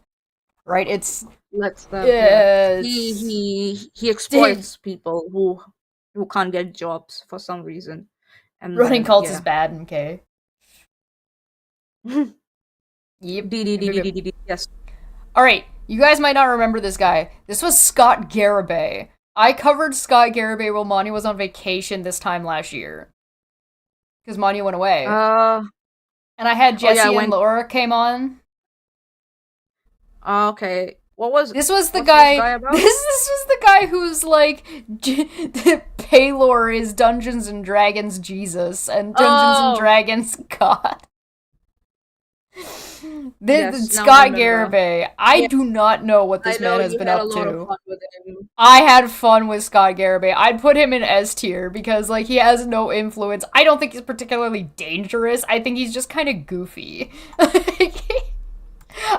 Right? Lets them. Yeah. He exploits people who can't get jobs for some reason. And running cults is bad, okay? Yep. Yes. Alright, you guys might not remember this guy. This was Scott Garibay. I covered Scott Garibay while Manya was on vacation this time last year. Because Manya went away. And I had Jesse and Laura came on. Okay. This was the guy. This was the guy who's like, Paylor is Dungeons and Dragons Jesus and Dungeons and Dragons God. Scott Garibay. I do not know what this man has been up to. I had fun with Scott Garibay. I'd put him in S tier because like he has no influence. I don't think he's particularly dangerous. I think he's just kind of goofy.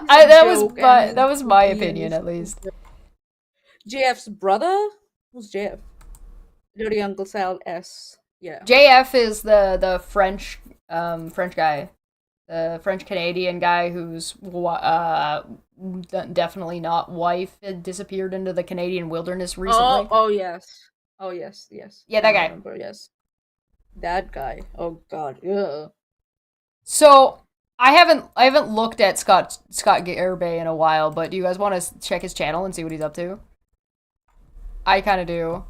That was my opinion, at least. JF's brother? Who's JF? Dirty Uncle Sal S. Yeah. JF is the French guy. The French Canadian guy who's definitely not wife disappeared into the Canadian wilderness recently. Oh yes. Yeah, that guy. Remember, yes. That guy. Oh god. Yeah. So I haven't looked at Scott Garibay in a while, but do you guys want to check his channel and see what he's up to? I kind of do.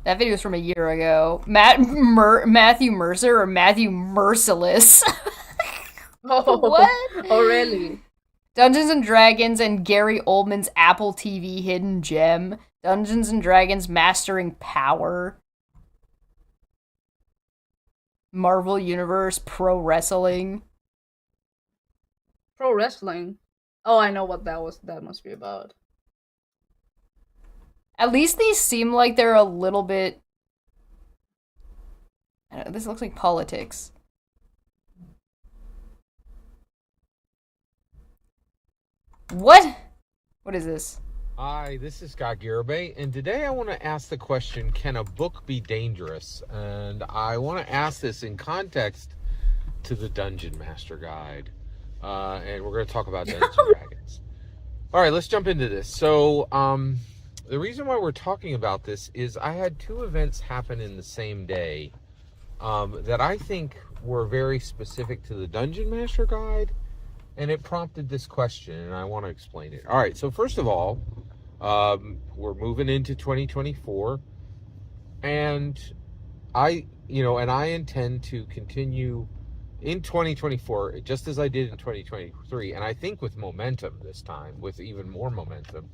That video was from a year ago. Matthew Mercer or Matthew Merciless? What? Oh, really? Dungeons and Dragons and Gary Oldman's Apple TV hidden gem. Dungeons and Dragons Mastering Power. Marvel Universe Pro Wrestling. Pro Wrestling? Oh, I know what that must be about. At least these seem like they're a little bit... I don't know, this looks like politics. What? What is this? Hi, this is Scott Garibay, and today I want to ask the question, can a book be dangerous? And I want to ask this in context to the Dungeon Master Guide. And we're going to talk about Dungeons & Dragons. All right, let's jump into this. So, the reason why we're talking about this is I had two events happen in the same day that I think were very specific to the Dungeon Master Guide, and it prompted this question, and I want to explain it. All right, so first of all, we're moving into 2024, and I intend to continue in 2024, just as I did in 2023, and I think with momentum this time, with even more momentum.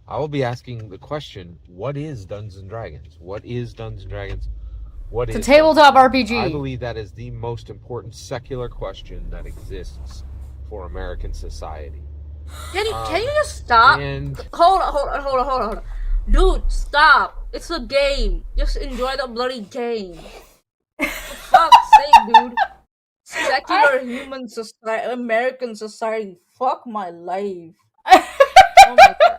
I will be asking the question, what is Dungeons & Dragons? What is Dungeons & Dragons? What It's a is tabletop dungeon? RPG. I believe that is the most important secular question that exists for American society. Can you just stop? And Hold on. Dude, stop. It's a game. Just enjoy the bloody game. For fuck's sake, dude. Secular human society, American society. Fuck my life. Oh my god.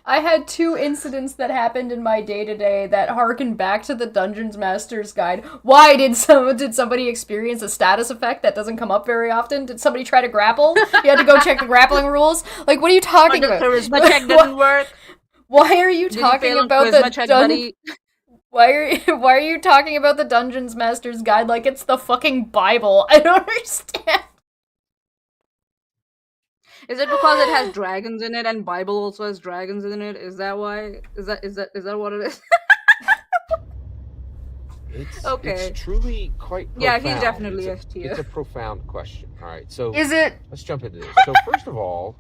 I had two incidents that happened in my day-to-day that harken back to the Dungeons Master's Guide. Why did somebody experience a status effect that doesn't come up very often? Did somebody try to grapple? You had to go check the grappling rules? Like, what are you talking about? The charisma check didn't work. Why are you talking about the Why are you talking about the Dungeons Master's Guide like it's the fucking Bible? I don't understand. Is it because it has dragons in it and Bible also has dragons in it? Is that why? Is that what it is? It's truly quite profound. Yeah, he's definitely S tier. It's a profound question. All right, so Is it? let's jump into this. So first of all,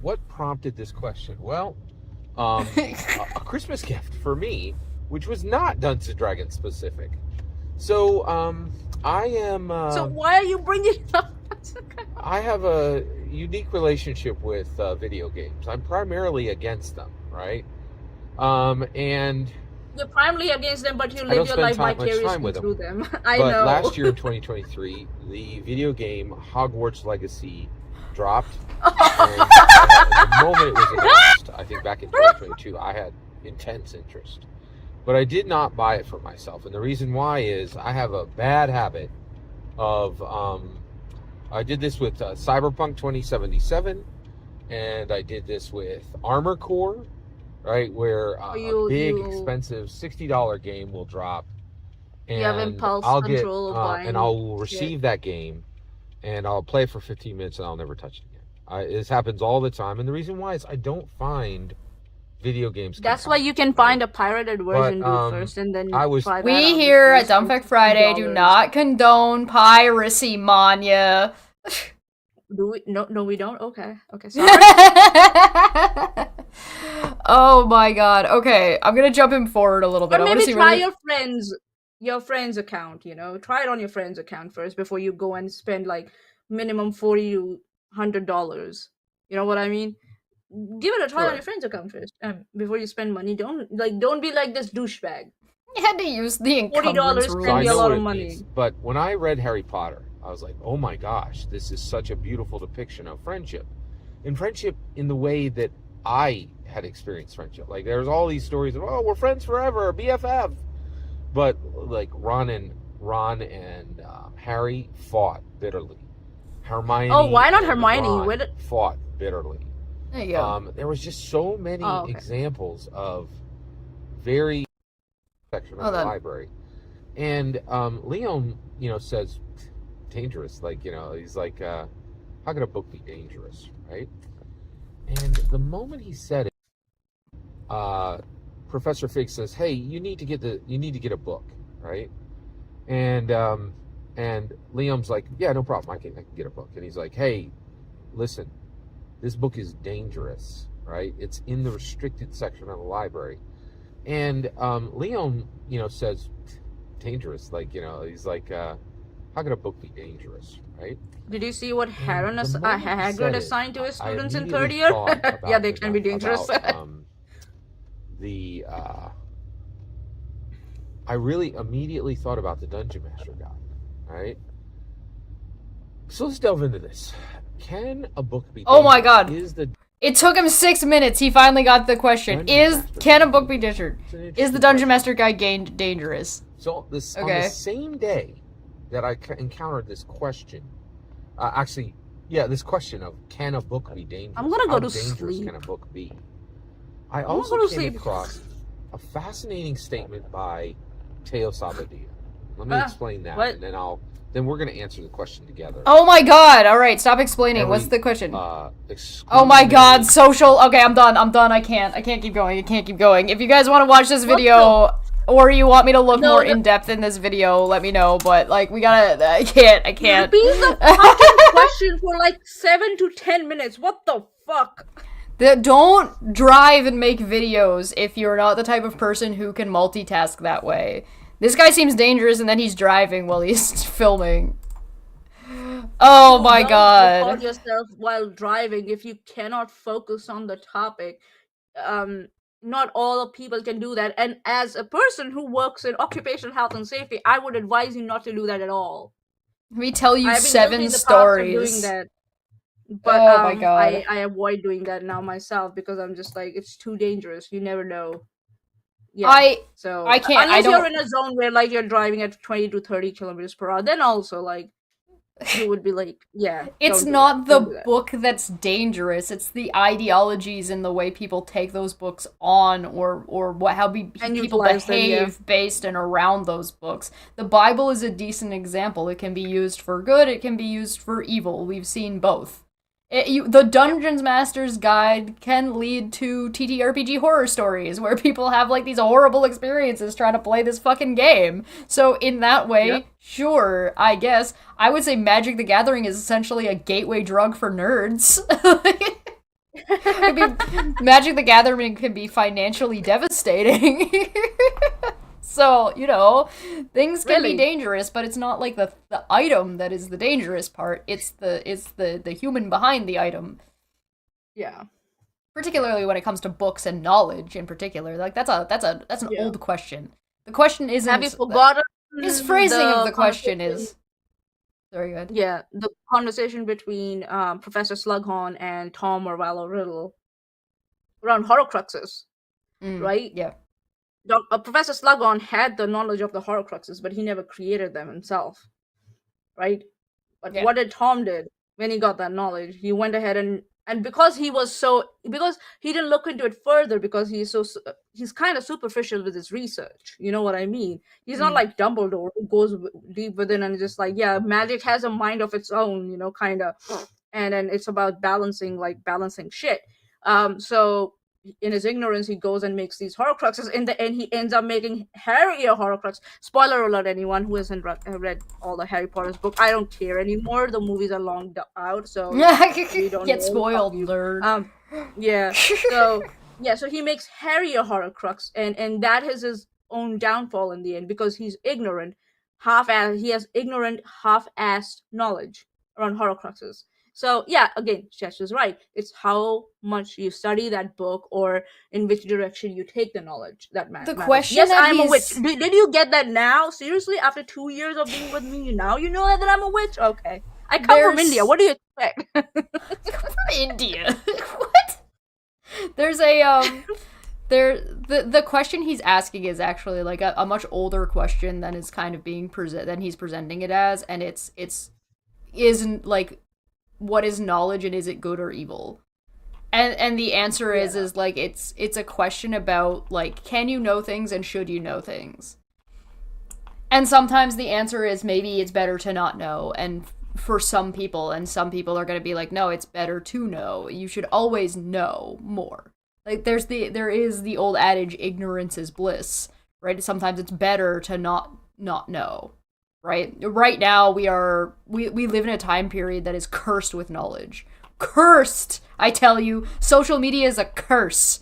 what prompted this question? Well, a Christmas gift for me, which was not Dungeons and Dragons specific. So I am. So why are you bringing it up? I have a unique relationship with video games. I'm primarily against them, right? And you're primarily against them, but you live your life vicariously through them. I know. But last year in 2023, the video game Hogwarts Legacy dropped. And the moment it was announced, I think back in 2022, I had intense interest. But I did not buy it for myself. And the reason why is I have a bad habit of... I did this with Cyberpunk 2077, and I did this with Armor Core, right, where a big, expensive $60 game will drop, and you have impulse I'll control of buying and I'll receive that game, and I'll play for 15 minutes, and I'll never touch it again. This happens all the time, and the reason why is I don't find video games. That's why you can find a pirated version first, and then we here at Dumbfuck Friday do not condone piracy, Manya. Do we? No, we don't. Okay, sorry. Oh my god. Okay, I'm gonna jump him forward a little bit. Or maybe try your friend's account. You know, try it on your friend's account first before you go and spend like minimum $40 to $100. You know what I mean? Give it a try on your friend's account first, before you spend money. Don't be like this douchebag. You had to use the encumbrance $40 rule. spend a lot of money. But when I read Harry Potter, I was like, oh my gosh, this is such a beautiful depiction of friendship. And friendship in the way that I had experienced friendship. Like, there's all these stories of, oh, we're friends forever, BFF. But, like, Ron and Harry fought bitterly. Hermione. Oh, why not Hermione? Fought bitterly. There you go. There was just so many examples of very section of the library. And Leon, says dangerous. Like, he's like, how could a book be dangerous, right? And the moment he said it, Professor Fekks says, hey, you need to get a book, right? And Liam's like, yeah, no problem, I can get a book. And he's like, hey, listen, this book is dangerous, right? It's in the restricted section of the library. And Leon, says dangerous, like, he's like, how could a book be dangerous, right? Did you see what Hagrid assigned to his students in third year? Yeah, they can be dangerous. I really immediately thought about the Dungeon Master Guide, right? So let's delve into this. Can a book be dangerous? Oh my god. It took him 6 minutes. He finally got the question. Can a book be dangerous? Is the Dungeon Master Guide dangerous? So on the same day that I encountered this question, this question of can a book be dangerous? I'm gonna go to sleep. How dangerous can a book be? I also came across a fascinating statement by Teo Sabadia. Let me explain that, and then we're gonna answer the question together. Oh my god! All right, stop explaining. What's the question? Oh my god, social. Okay, I'm done. I can't keep going. If you guys want to watch this video, or you want me to look more in depth in this video, let me know. But like, we gotta. I can't. Repeat the fucking question for like 7 to 10 minutes. What the fuck? Don't drive and make videos if you're not the type of person who can multitask that way. This guy seems dangerous, and then he's driving while he's filming. Oh my god. Don't record yourself while driving if you cannot focus on the topic. Not all people can do that. And as a person who works in occupational health and safety, I would advise you not to do that at all. Let me tell you I've been 7 guilty in the past of stories. doing that. But Oh my god. I avoid doing that now myself because I'm just like, it's too dangerous. You never know. Yeah. I can't. Unless you're in a zone where like you're driving at 20 to 30 kilometers per hour, then also like you would be like, yeah. It's not the book that's dangerous. It's the ideologies and the way people take those books on, or how people behave based and around those books. The Bible is a decent example. It can be used for good. It can be used for evil. We've seen both. The Dungeons Master's Guide can lead to TTRPG horror stories where people have like these horrible experiences trying to play this fucking game. So in that way, sure, I guess. I would say Magic the Gathering is essentially a gateway drug for nerds. Magic the Gathering can be financially devastating. So, things can be dangerous, but it's not like the item that is the dangerous part. It's the human behind the item. Yeah. Particularly when it comes to books and knowledge in particular. Like that's an old question. The question isn't. Have you forgotten? His phrasing of the question is. Sorry, go ahead. Yeah, the conversation between Professor Slughorn and Tom Morvallo Riddle around Horcruxes, right? Yeah. Professor Slughorn had the knowledge of the Horcruxes, but he never created them himself, right? But what did Tom did when he got that knowledge? He went ahead and because he didn't look into it further because he's kind of superficial with his research. You know what I mean? He's not like Dumbledore who goes deep within and just like, yeah, magic has a mind of its own, kind of, and then it's about balancing shit. So in his ignorance, he goes and makes these Horcruxes. In the end, he ends up making Harry a Horcrux. Spoiler alert, anyone who hasn't read all the Harry Potter's book. I don't care anymore. The movies are long out, so you don't get spoiled, nerd. Yeah. So he makes Harry a Horcrux, and that is his own downfall in the end because he's ignorant, he has ignorant, half-assed knowledge around Horcruxes. So, yeah, again, Chesh is right. It's how much you study that book or in which direction you take the knowledge that matters. The question yes, I'm a witch. Did you get that now? Seriously? After 2 years of being with me, now you know that I'm a witch? Okay. I come from India. What do you expect? From India? What? There's a, the question he's asking is actually like a much older question than is kind of being than he's presenting it as, and isn't like, what is knowledge and is it good or evil? And the answer is like it's a question about like, can you know things and should you know things? And sometimes the answer is maybe it's better to not know, and for some people are going to be like, no, it's better to know. You should always know more. Like there is the old adage, ignorance is bliss, right? Sometimes it's better to not know. Right now we live in a time period that is cursed with knowledge. Cursed, I tell you. Social media is a curse.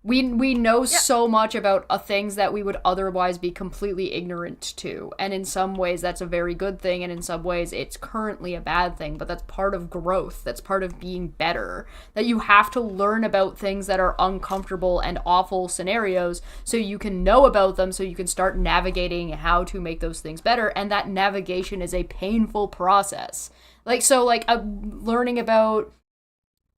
We know so much about things that we would otherwise be completely ignorant to. And in some ways that's a very good thing, and in some ways it's currently a bad thing, but that's part of growth. That's part of being better. That you have to learn about things that are uncomfortable and awful scenarios so you can know about them, so you can start navigating how to make those things better, and that navigation is a painful process. Learning about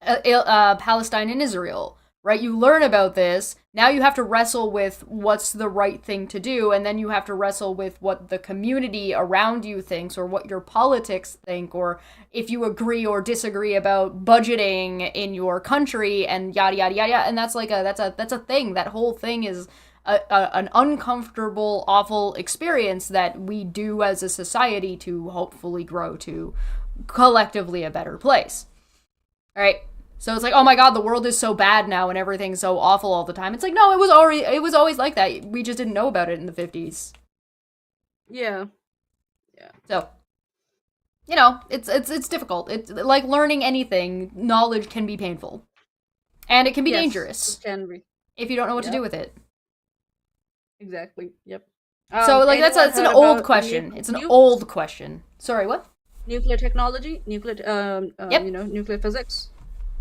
Palestine and Israel. Right, you learn about this, now you have to wrestle with what's the right thing to do, and then you have to wrestle with what the community around you thinks, or what your politics think, or if you agree or disagree about budgeting in your country, and yada yada yada, and that's a thing. That whole thing is an uncomfortable, awful experience that we do as a society to hopefully grow to collectively a better place. All right. So it's like, oh my god, the world is so bad now and everything's so awful all the time. It's like, no, it was always like that. We just didn't know about it in the 50s. Yeah. So, it's difficult. It's like learning anything. Knowledge can be painful. And it can be Yes, dangerous it can be. if you don't know what to Yep. do with it. Exactly. Yep. So like it's anyone an heard old about question. It's an nukes? old question. Sorry, what? Nuclear technology, nuclear Yep. nuclear physics.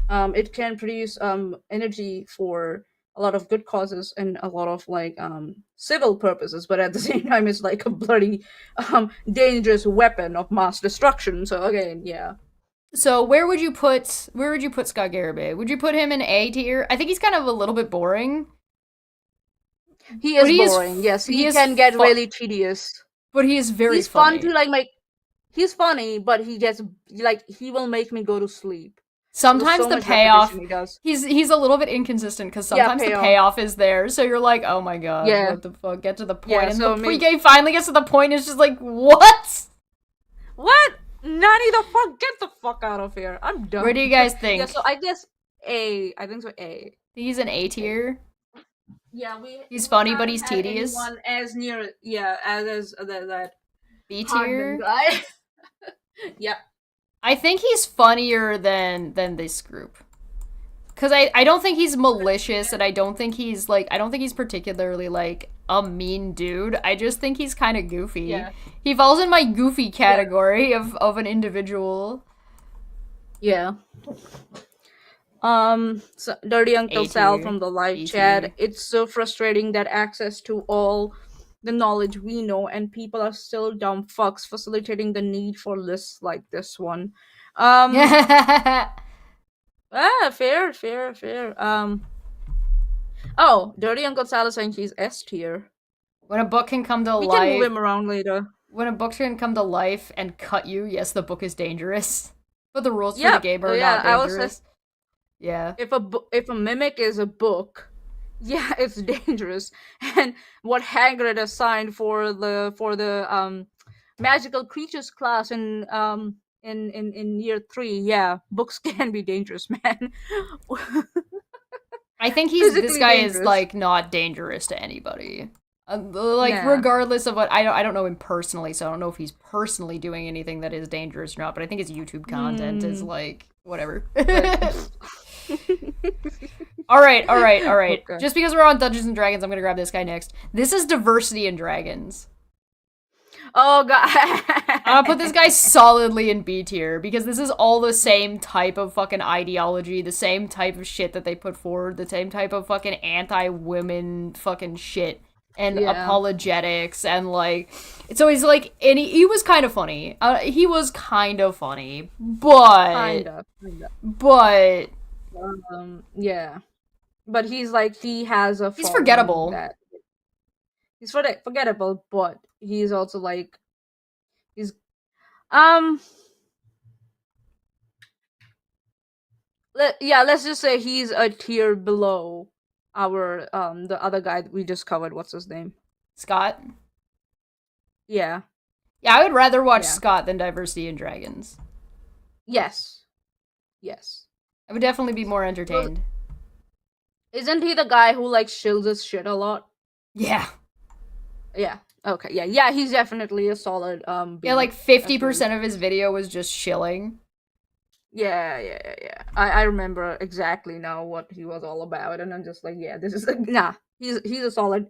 It can produce energy for a lot of good causes and a lot of like civil purposes, but at the same time it's like a bloody dangerous weapon of mass destruction. So again, yeah. So where would you put Scott Garibay? Would you put him in A tier? I think he's kind of a little bit boring. He is But he is- boring. Yes, he he is can get fu- really tedious. But he is very He's funny. fun to like make. He's funny, but he gets like he will make me go to sleep. Sometimes so the much payoff repetition he does. he's a little bit inconsistent because Yeah, sometimes the payoff. payoff is there, so you're like, oh my god, Yeah. what the fuck? Get to the point. Yeah, and so the maybe- pre-game finally gets to the point, and it's just like, what? What? Nani the fuck? Get the fuck out of here! I'm done. Where do you guys think? Yeah, so I guess A. I think so. A. He's an A tier. Yeah, He's we funny, but haven't he's had tedious. anyone as near, as that B Hardman tier. guy. Yeah. I think he's funnier than this group. Cause I don't think he's malicious, and I don't think he's particularly like a mean dude. I just think he's kind of goofy. Yeah. He falls in my goofy category of an individual. Yeah. So Dirty Uncle A Sal tier, from the live B chat. tier. It's so frustrating that access to all the knowledge we know and people are still dumb fucks facilitating the need for lists like this one. Fair. Oh, Dirty Uncle Sal is saying he's S tier. When a book can come to We can move life, him around later. when a book can come to life and cut you, yes, the book is dangerous. But the rules for Yeah, the game are yeah, not I was dangerous. Yeah. If a mimic is a book, yeah, it's dangerous. And what Hagrid assigned for the magical creatures class in year 3, yeah, books can be dangerous, man. I think this Physically guy is dangerous. like not dangerous to anybody. Like Yeah. regardless of what I don't know him personally, so I don't know if he's personally doing anything that is dangerous or not. But I think his YouTube content is like whatever. All right. Okay. Just because we're on Dungeons and Dragons, I'm gonna grab this guy next. This is Diversity in Dragons. Oh god. I'll put this guy solidly in B tier because this is all the same type of fucking ideology, the same type of shit that they put forward, the same type of fucking anti-women fucking shit and Yeah. apologetics and like it's always like and he was kind of funny. He was kind of funny, but Kinda. Yeah. But he's like he has a He's following forgettable. that- He's forgettable, but he's also like he's let's just say he's a tier below our the other guy that we just covered. What's his name? Scott. Yeah. Yeah, I would rather watch Yeah. Scott than Diversity in Dragons. Yes. I would definitely be more entertained. Isn't he the guy who like shills his shit a lot? Yeah. Yeah. Okay. Yeah. He's definitely a solid B. Yeah, like 50% of his video was just shilling. Yeah. I remember exactly now what he was all about, and I'm just like, yeah, this is nah. He's a solid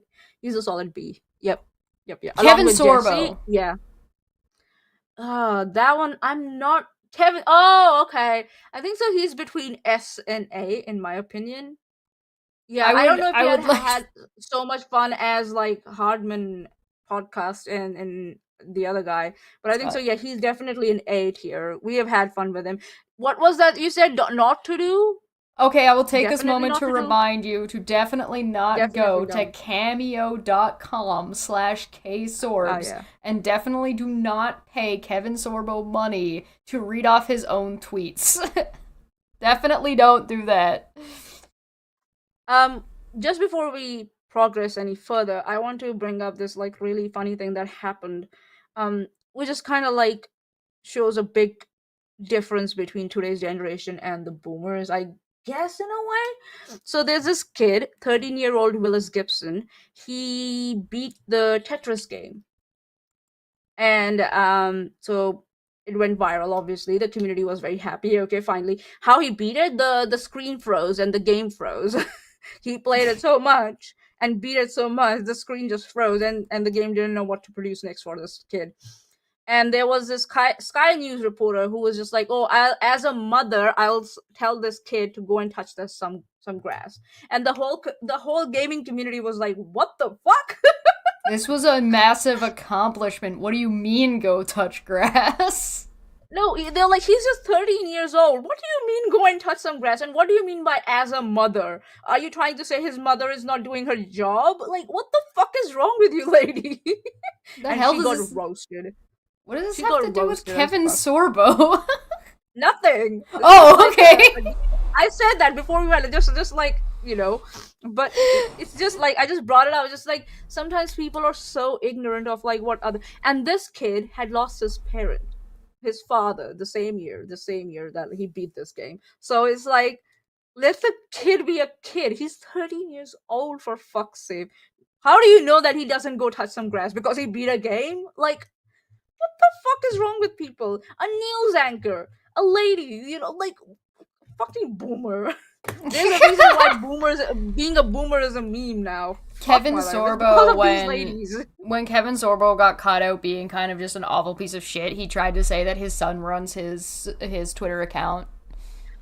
B. Yep. Along Kevin with Sorbo. Jesse, yeah. That one I'm not Kevin. Oh, okay. I think so. He's between S and A in my opinion. Yeah, I don't know if I he would had like- had so much fun as like Hardman podcast and the other guy, but I think so. Yeah, he's definitely an A tier. We have had fun with him. What was that you said not to do? Okay, I will take this Definitely moment not to to do. remind you to definitely not Definitely go to don't. cameo.com/ksorbs yeah. and definitely do not pay Kevin Sorbo money to read off his own tweets. Definitely don't do that. Just before we progress any further, I want to bring up this like really funny thing that happened, which is kind of like shows a big difference between today's generation and the boomers, I guess, in a way. So there's this kid, 13-year-old Willis Gibson. He beat the Tetris game, and so It went viral, obviously. The community was very happy. Okay, finally. How he beat it? The screen froze and the game froze. He played it so much and beat it so much, the screen just froze and the game didn't know what to produce next for this kid. And there was this Sky News reporter who was just like, "Oh, as a mother, I'll tell this kid to go and touch some grass." And the whole gaming community was like, "What the fuck?" This was a massive accomplishment. What do you mean, go touch grass? No, they're like, he's just 13 years old. What do you mean go and touch some grass? And what do you mean by as a mother? Are you trying to say his mother is not doing her job? Like, what the fuck is wrong with you, lady? The and hell she does got this... roasted. What does this She have got to do with roasted as Kevin fuck. Sorbo? Nothing. Oh, okay. I said that before we went, just like, you know, but it's just like, I just brought it up. Just like, sometimes people are so ignorant of like what other, and this kid had lost his parent, his father, the same year that he beat this game. So it's like, let the kid be a kid. He's 13 years old, for fuck's sake. How do you know that he doesn't go touch some grass because he beat a game? Like, what the fuck is wrong with people? A news anchor, a lady, you know, like, fucking boomer. There's a reason why being a boomer is a meme now. Kevin Sorbo, when Kevin Sorbo got caught out being kind of just an awful piece of shit, he tried to say that his son runs his Twitter account.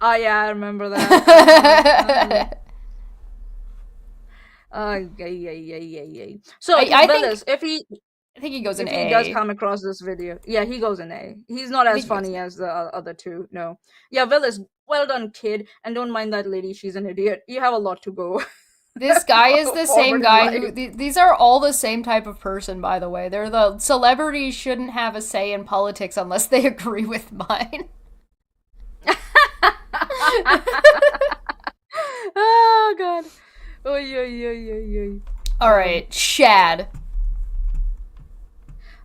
Oh yeah, I remember that. Yeah. So, I Willis, if he goes in A. If he does come across this video, yeah, he goes in A. He's not as funny as the other two. No. Yeah, Willis, well done, kid, and don't mind that lady. She's an idiot. You have a lot to go. This guy is the same guy who... These are all the same type of person, by the way. They're the... Celebrities shouldn't have a say in politics unless they agree with mine. Oh, God. Oy. Alright, Shad.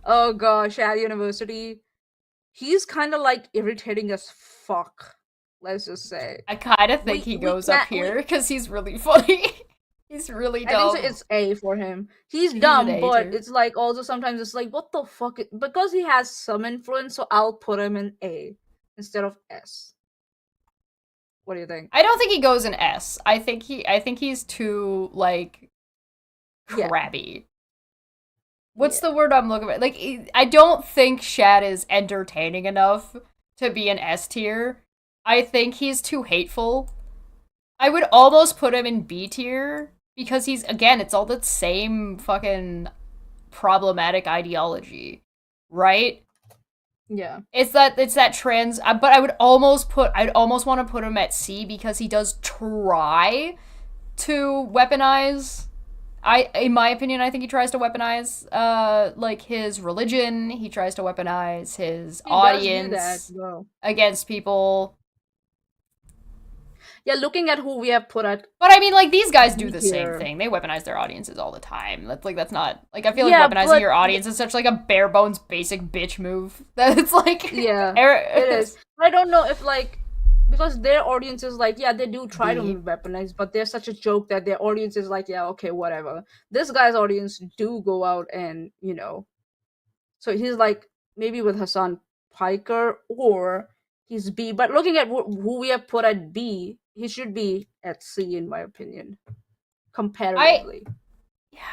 Oh, gosh, Shad University. He's kind of, like, irritating as fuck. Let's just say. I kind of think he goes up here because he's really funny. He's really dumb. I think so, it's A for him. He's dumb, but it's like also sometimes it's like, what the fuck? Because he has some influence, so I'll put him in A instead of S. What do you think? I don't think he goes in S. I think he's too like crabby. What's the word I'm looking for? Like, I don't think Shad is entertaining enough to be an S tier. I think he's too hateful. I would almost put him in B tier because he's, again, it's all the same fucking problematic ideology, right? Yeah. It's that trans, but I'd almost want to put him at C because he does try to weaponize. In my opinion, I think he tries to weaponize, like, his religion. He tries to weaponize his audience against people. Yeah, looking at who we have put at... But I mean, like, these guys do the same thing. They weaponize their audiences all the time. That's not... Like, I feel like weaponizing your audience is such, like, a bare-bones basic bitch move. That it's, like... Yeah, it is. I don't know if, like... Because their audience is like, yeah, they do try to weaponize, but they're such a joke that their audience is like, yeah, okay, whatever. This guy's audience do go out and, you know... So he's, like, maybe with Hassan Piker, or he's B. But looking at who we have put at B... He should be at C, in my opinion. Comparatively.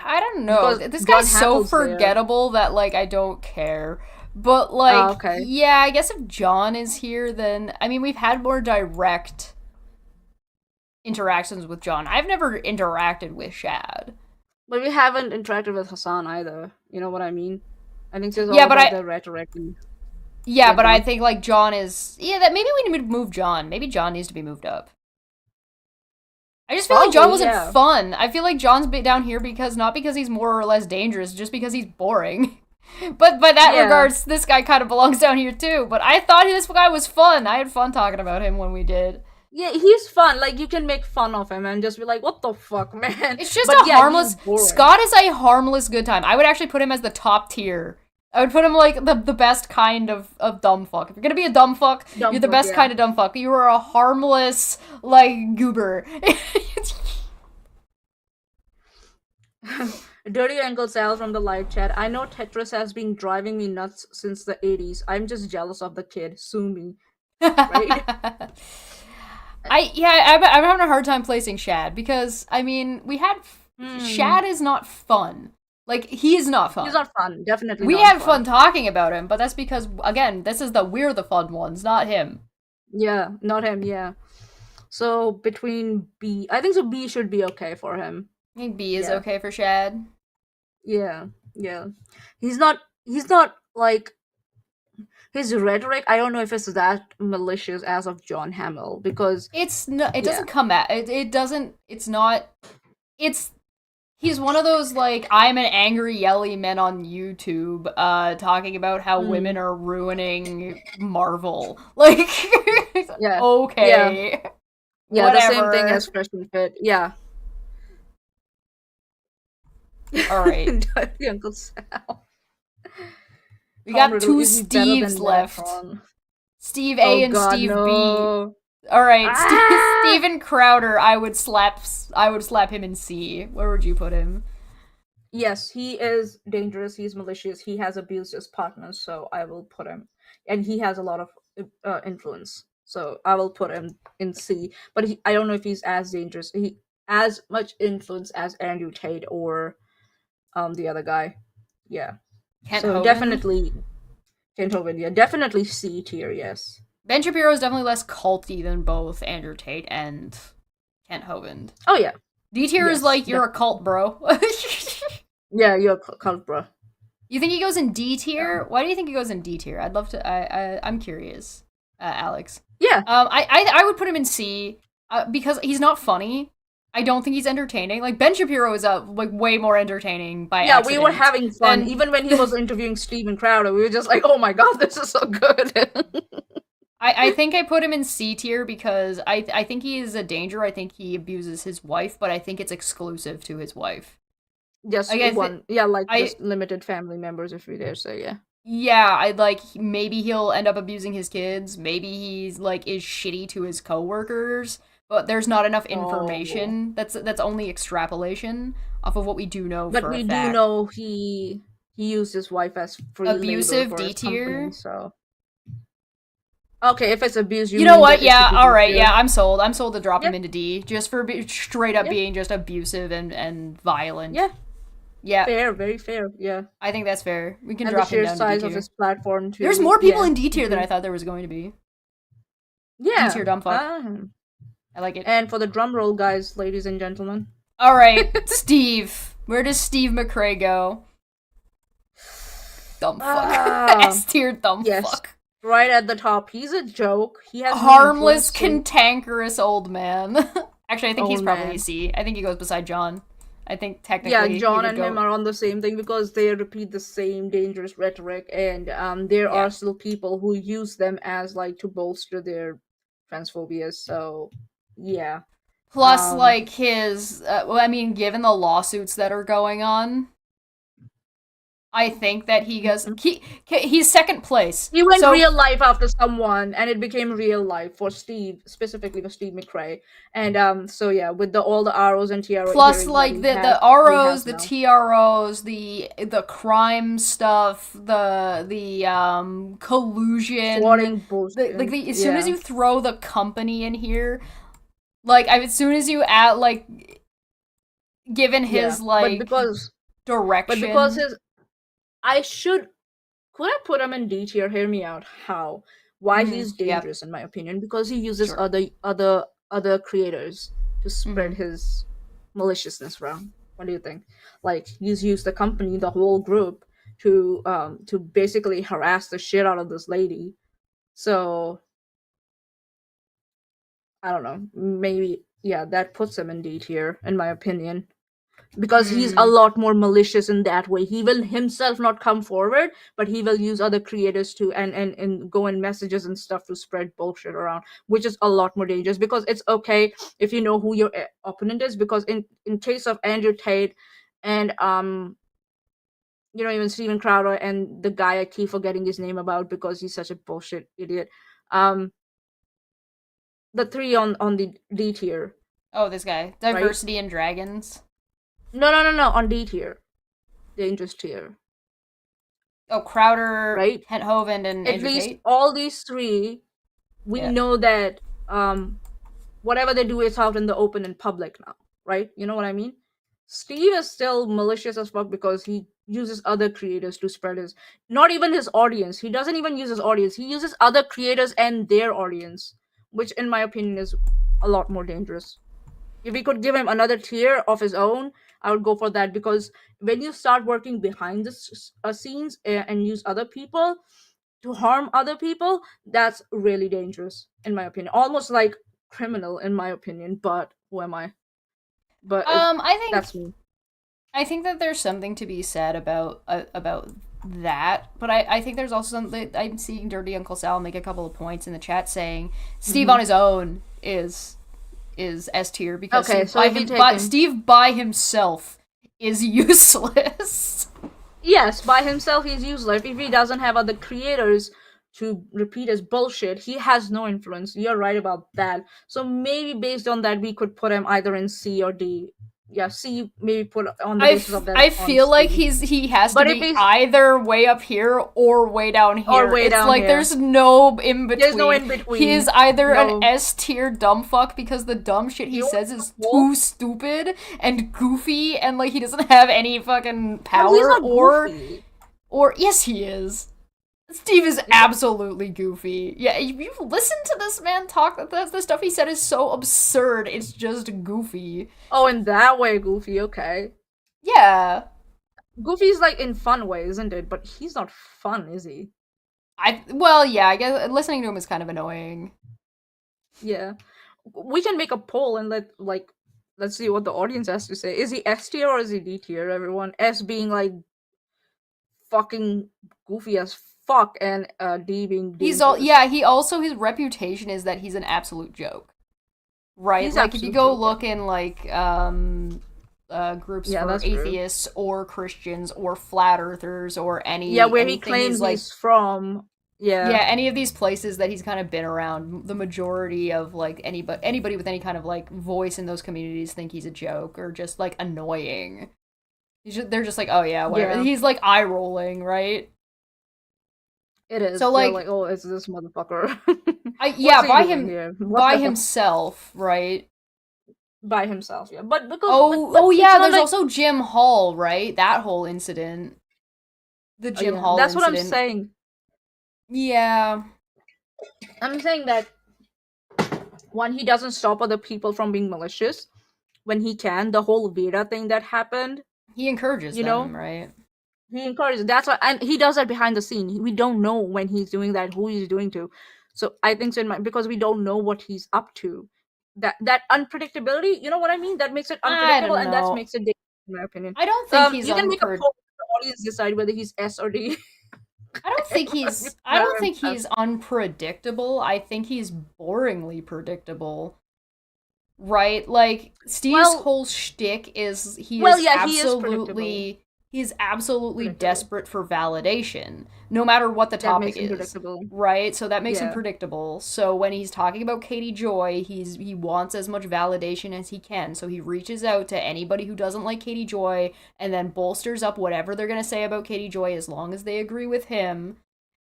I don't know. Because this guy's so forgettable that, like, I don't care. But, like, yeah, I guess if John is here, then... I mean, we've had more direct interactions with John. I've never interacted with Shad. But we haven't interacted with Hassan either. You know what I mean? I think there's all about the rhetoric. Yeah, but I think, like, John is... Yeah, that maybe we need to move John. Maybe John needs to be moved up. I just feel like John wasn't fun. I feel like John's down here not because he's more or less dangerous, just because he's boring. But by that regards, this guy kind of belongs down here too. But I thought this guy was fun. I had fun talking about him when we did. Yeah, he's fun. Like, you can make fun of him and just be like, what the fuck, man? It's just a harmless... Scott is a harmless good time. I would actually put him as the top tier. I would put him, like, the best kind of dumb fuck. If you're gonna be a dumb fuck, you're the best kind of dumb fuck. You are a harmless, like, goober. Dirty Uncle Sal from the live chat. I know Tetris has been driving me nuts since the 80s. I'm just jealous of the kid. Sue me. Right? I'm having a hard time placing Shad because I mean Shad is not fun. Like he is not fun. He's not fun. Definitely. We not have fun talking about him, but that's because again, we're the fun ones, not him. Yeah, not him. Yeah. So between B, I think so. B should be okay for him. I think B is okay for Shad. Yeah. He's not like his rhetoric. I don't know if it's that malicious as of John Hamill because it doesn't come at it doesn't. It's not. He's one of those, like, I'm an angry, yelly men on YouTube, talking about how women are ruining Marvel. Like, yeah. Okay. Yeah, whatever. The same thing as Fresh and Fit. Yeah. Alright. Uncle Sal. We got two Steves left. Steve A and Steve B. Alright, Steven Crowder, I would slap him in C. Where would you put him? Yes, he is dangerous, he's malicious, he has abused his partners, so I will put him. And he has a lot of influence, so I will put him in C. But I don't know if he's as dangerous. He as much influence as Andrew Tate or the other guy. Yeah. Kent so Hovind? Definitely Kent Hovind, yeah. Definitely C tier, yes. Ben Shapiro is definitely less culty than both Andrew Tate and Kent Hovind. Oh, yeah. D tier is like, you're a cult, bro. Yeah, you're a cult, bro. You think he goes in D tier? Why do you think he goes in D tier? I'd love to. I'm curious, Alex. Yeah. I would put him in C because he's not funny. I don't think he's entertaining. Like Ben Shapiro is way more entertaining by accident. We were having fun. Even when he was interviewing Steven Crowder, we were just like, oh my god, this is so good. I think I put him in C tier because I think he is a danger. I think he abuses his wife, but I think it's exclusive to his wife. Just one. Just limited family members, if we dare say, yeah. Yeah, maybe he'll end up abusing his kids. Maybe he's, is shitty to his coworkers. But there's not enough information. That's only extrapolation off of what we do know. But we do know he used his wife as free abusive labor for D tier. So okay, if it's abuse, you know what? Yeah, all right. Yeah, I'm sold. I'm sold to drop him into D just for straight up being just abusive and violent. Yeah. Yeah. Fair, very fair. Yeah. I think that's fair. We can drop him down to D tier. The sheer size of his platform too. There's more people in D tier than I thought there was going to be. Yeah. D tier dumb fuck. I like it. And for the drum roll, guys, ladies and gentlemen. All right, Steve. Where does Steve McRae go? Dumb fuck. S tier dumb fuck. Right at the top. He's a joke. He has harmless, cantankerous old man. Actually, I think he's probably C. I think he goes beside John. I think technically. Yeah, John and him are on the same thing because they repeat the same dangerous rhetoric, and there are still people who use them as to bolster their transphobia. So. Yeah. Plus, his, given the lawsuits that are going on, I think that he goes, he's second place. He went real life after someone, and it became real life for Steve, specifically for Steve McRae. And, with all the ROs and TROs. Plus, the ROs, the TROs, the crime stuff, the collusion. Swatting bullshit. As soon as you throw the company in here, as soon as you add, given his, direction. But because could I put him in D tier? Hear me out. How? Why he's dangerous, in my opinion? Because he uses other creators to spread his maliciousness around. What do you think? He's used the company, the whole group, to basically harass the shit out of this lady. So I don't know. Maybe that puts him in D tier, in my opinion. Because he's a lot more malicious in that way. He will himself not come forward, but he will use other creators to and go in messages and stuff to spread bullshit around, which is a lot more dangerous. Because it's okay if you know who your opponent is. Because in case of Andrew Tate and even Steven Crowder and the guy I keep forgetting his name about because he's such a bullshit idiot. The three on the D tier. Oh, this guy. Diversity and Dragons. No, on D tier. dangerous tier, Oh, Crowder, right? Kent Hovind, and At Andrew least Tate. all these three, we Yeah. know that whatever they do is out in the open in public now, right? You know what I mean? Steve is still malicious as fuck because he uses other creators to spread his, not even his audience. He doesn't even use his audience. He uses other creators and their audience, which in my opinion is a lot more dangerous. If we could give him another tier of his own, I would go for that, because when you start working behind the scenes and use other people to harm other people, that's really dangerous in my opinion. Almost like criminal in my opinion, but who am I? But that's me. I think that there's something to be said about that, but I think there's also something. I'm seeing Dirty Uncle Sal make a couple of points in the chat saying Steve on his own is S tier because Okay, Steve by himself is useless. Yes, by himself he's useless. If he doesn't have other creators to repeat his bullshit, he has no influence. You're right about that. So maybe based on that, we could put him either in C or D. Yeah, C maybe put on the basis of that. I feel like he has to be either way up here or way down here. Or way down here. There's no in between. There's no in between. He is either an S tier dumb fuck because the dumb shit he says is too stupid and goofy and like he doesn't have any fucking power, he's not goofy. or yes he is. Steve is absolutely goofy. Yeah, you listen to this man talk. The stuff he said is so absurd. It's just goofy. Oh, in that way, goofy. Okay. Yeah. Goofy's like in fun way, isn't it? But he's not fun, is he? Yeah, I guess listening to him is kind of annoying. Yeah. We can make a poll and let's see what the audience has to say. Is he S tier or is he D tier, everyone? S being like fucking goofy as fuck and D being dangerous. He also his reputation is that he's an absolute joke. Right? He's like if you go look in like groups for atheists true. or Christians or flat earthers or any where he claims he's from. Yeah, any of these places that he's kind of been around, the majority of like anybody with any kind of like voice in those communities think he's a joke or just like annoying. They're just like, oh yeah, whatever. Yeah. He's like eye rolling, right? It is. So like, oh, it's this motherfucker. by himself, right? By himself, yeah. But because there's also Jim Hall, right? That whole incident. The Jim Hall That's incident. What I'm saying. Yeah. I'm saying that one, he doesn't stop other people from being malicious when he can. The whole Vera thing that happened. He encourages them, right? He encourages. That's why, and he does that behind the scene. We don't know when he's doing that, who he's doing to. So I think so because we don't know what he's up to. That unpredictability, you know what I mean? That makes it unpredictable, and that makes it dangerous, in my opinion. I don't think he's. You can make a poll. The audience decide whether he's S or D. I don't think he's unpredictable. I think he's boringly predictable. Right? Like Steve's whole shtick is he's absolutely desperate for validation, no matter what the topic is. Right? So that makes him predictable. So when he's talking about Katie Joy, he wants as much validation as he can. So he reaches out to anybody who doesn't like Katie Joy and then bolsters up whatever they're going to say about Katie Joy as long as they agree with him,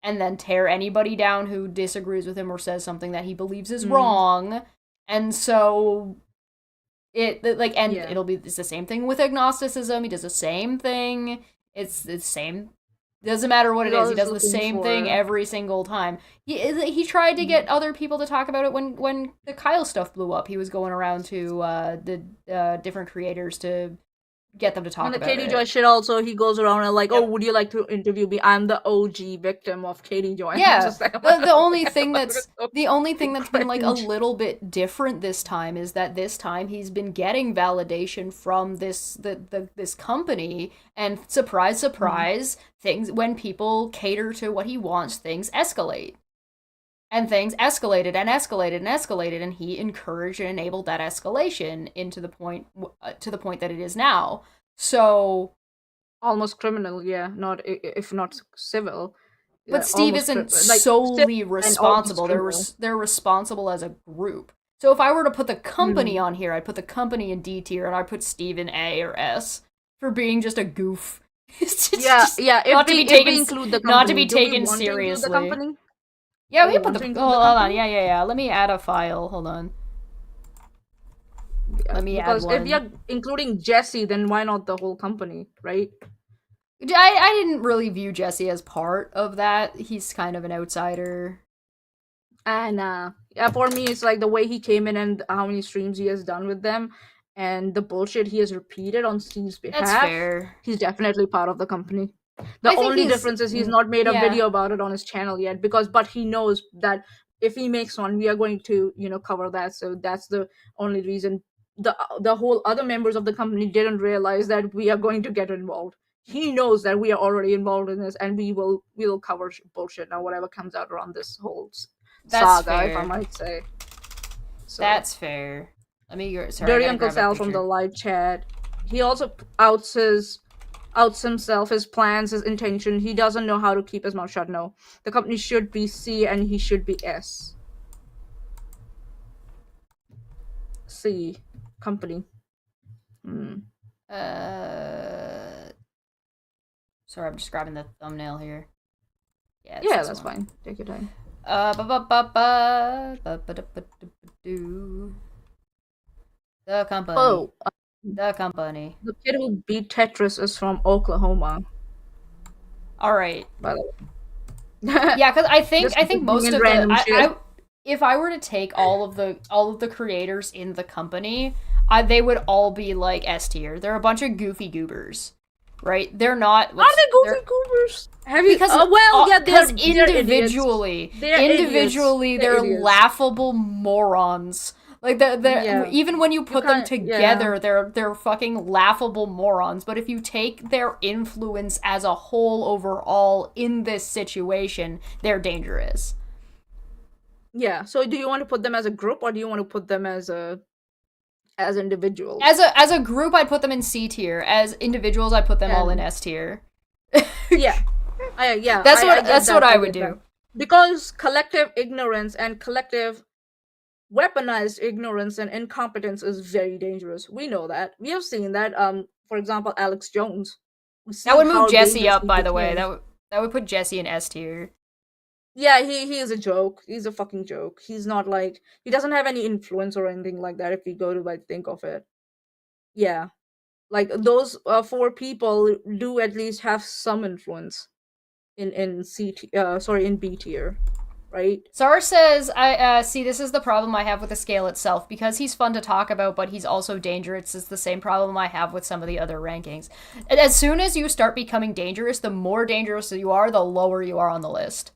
and then tear anybody down who disagrees with him or says something that he believes is wrong. And so it's the same thing with agnosticism. He does the same thing. It's the same. Doesn't matter what it is. He does the same thing every single time. He tried to get other people to talk about it when the Kyle stuff blew up. He was going around to the different creators to get them to talk about it. And the Katie Joy shit also, he goes around and like, oh, would you like to interview me? I'm the OG victim of Katie Joy. Yeah, the only thing that's been like a little bit different this time is that this time he's been getting validation from this company, and surprise, things when people cater to what he wants, things escalate. And things escalated and escalated and escalated, and he encouraged and enabled that escalation into the point that it is now. So, almost criminal, yeah. Not if not civil. But Steve isn't solely responsible. They're responsible as a group. So if I were to put the company on here, I'd put the company in D tier, and I'd put Steve in A or S for being just a goof. Yeah. Not to be If taken, we include the company, not to be do we taken want to include the seriously. company? Yeah, Do we we can put want the. to include Hold the on. company? Yeah. Let me add a file. Hold on. Yeah, Let me add because if one. you're including Jesse, then why not the whole company, right? I didn't really view Jesse as part of that. He's kind of an outsider. And yeah, for me, it's like the way he came in and how many streams he has done with them, and the bullshit he has repeated on Steve's behalf. That's fair. He's definitely part of the company. The I think only he's- difference is he's not made a yeah. video about it on his channel yet, but he knows that if he makes one, we are going to cover that. So that's the only reason. The whole other members of the company didn't realize that we are going to get involved. He knows that we are already involved in this, and we will cover bullshit now, whatever comes out around this whole That's saga, if I fair. might say. So, That's fair. Let me go. Sorry, Dirty I gotta Uncle grab a Sal from picture. the live chat. He also outs himself, his plans, his intention. He doesn't know how to keep his mouth shut. No, the company should be C and he should be S. C company. Sorry, I'm just grabbing the thumbnail here. Yeah, Yeah, that's fine. Take your time. The company. Oh, The company. the kid who beat Tetris is from Oklahoma. All right. By the way. Yeah, because I think Just most being of random the shit. if I were to take all of the creators in the company, they would all be like S tier. They're a bunch of goofy goobers, right? They're not. Are they goofy goobers? Have you? Because they're individually, idiots. they're idiots. laughable morons. Like even when you put them together, they're fucking laughable morons. But if you take their influence as a whole overall in this situation, they're dangerous. Yeah. So, do you want to put them as a group, or do you want to put them as individuals? As a group, I'd put them in C tier. As individuals, I'd put them all in S tier. Yeah. Yeah. That's what I would do. Because collective ignorance and collective weaponized ignorance and incompetence is very dangerous. We know that. We have seen that. For example, Alex Jones. That would move Jesse up, by the way. That would put Jesse in S tier. Yeah, he is a joke. He's a fucking joke. He's not like, he doesn't have any influence or anything like that if we go to like think of it. Yeah. Like those 4 people do at least have some influence in B tier, right? Zara says, I see, this is the problem I have with the scale itself. Because he's fun to talk about, but he's also dangerous. It's the same problem I have with some of the other rankings. And as soon as you start becoming dangerous, the more dangerous you are, the lower you are on the list.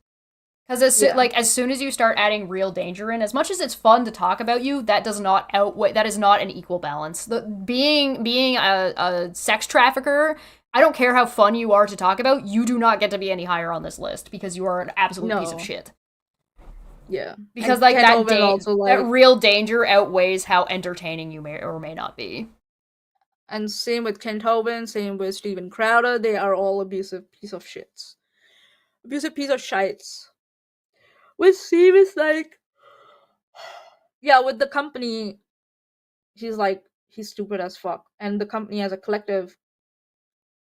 Because as soon as you start adding real danger in, as much as it's fun to talk about you, that does not outweigh. That is not an equal balance. Being a sex trafficker, I don't care how fun you are to talk about. You do not get to be any higher on this list because you are an absolute piece of shit. Yeah, because like that real danger outweighs how entertaining you may or may not be. And same with Kent Hovind, same with Steven Crowder. They are all abusive piece of shites. Abusive piece of shites. With Steve is like, yeah, with the company, he's stupid as fuck. And the company as a collective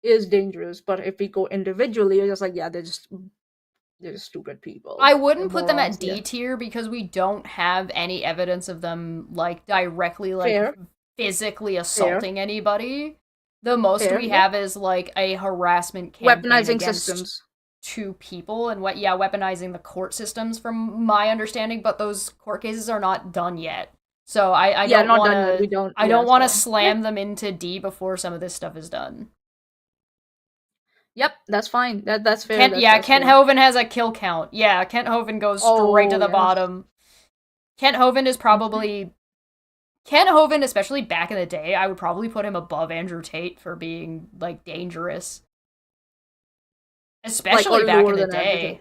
is dangerous. But if we go individually, you're just like, yeah, they're just stupid people. I wouldn't put them at D tier because we don't have any evidence of them like directly physically assaulting anybody. The most we have is like a harassment campaign weaponizing against systems. 2 people and weaponizing the court systems from my understanding, but those court cases are not done yet. So I don't want to slam them into D before some of this stuff is done. Yep, that's fine. That's fair. Kent Hovind has a kill count. Yeah, Kent Hovind goes straight to the bottom. Kent Hovind is probably Kent Hovind, especially back in the day, I would probably put him above Andrew Tate for being like dangerous. Especially back in the day.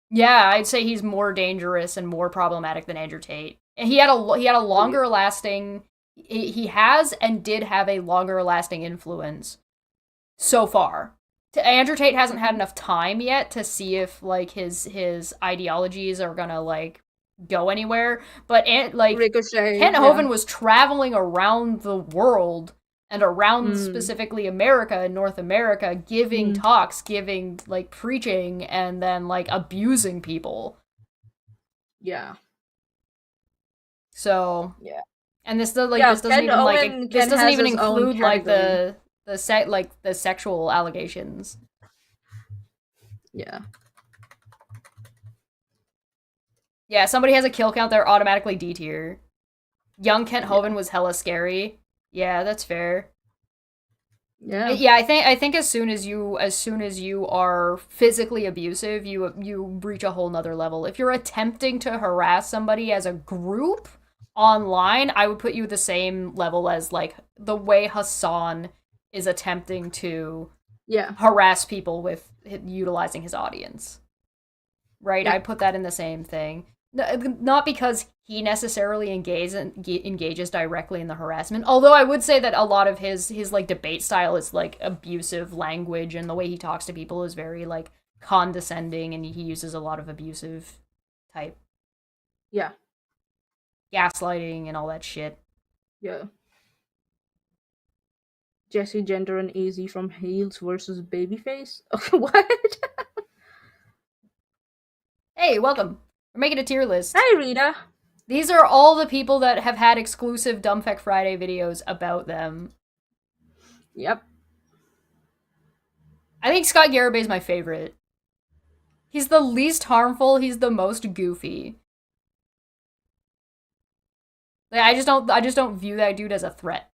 Yeah, I'd say he's more dangerous and more problematic than Andrew Tate. And he had a longer lasting. He has and did have a longer lasting influence so far. Andrew Tate hasn't had enough time yet to see if like his ideologies are gonna like go anywhere. But like Ricochet, Kent Hovind was traveling around the world and around specifically America and North America, giving talks, giving, like, preaching, and then, like, abusing people. Yeah. So, yeah. And this does, like, this doesn't even, like, this doesn't even include, like, the sexual allegations. Yeah. Yeah, somebody has a kill count, they're automatically D tier. Young Kent Hovind was hella scary. Yeah, that's fair. Yeah. Yeah, I think as soon as you are physically abusive, you reach a whole nother level. If you're attempting to harass somebody as a group online, I would put you the same level as, like, the way Hassan is attempting to harass people with utilizing his audience. Right? I put that in the same thing. Not because he necessarily engages directly in the harassment, although I would say that a lot of his like debate style is like abusive language, and the way he talks to people is very like condescending, and he uses a lot of abusive type gaslighting and all that shit. Yeah. Jesse, Gender, and AZ from Heels versus Babyface? What? Hey, welcome. We're making a tier list. Hi, Rita. These are all the people that have had exclusive Dumbfeck Friday videos about them. Yep. I think Scott Garibay is my favorite. He's the least harmful, he's the most goofy. Like, I just don't view that dude as a threat.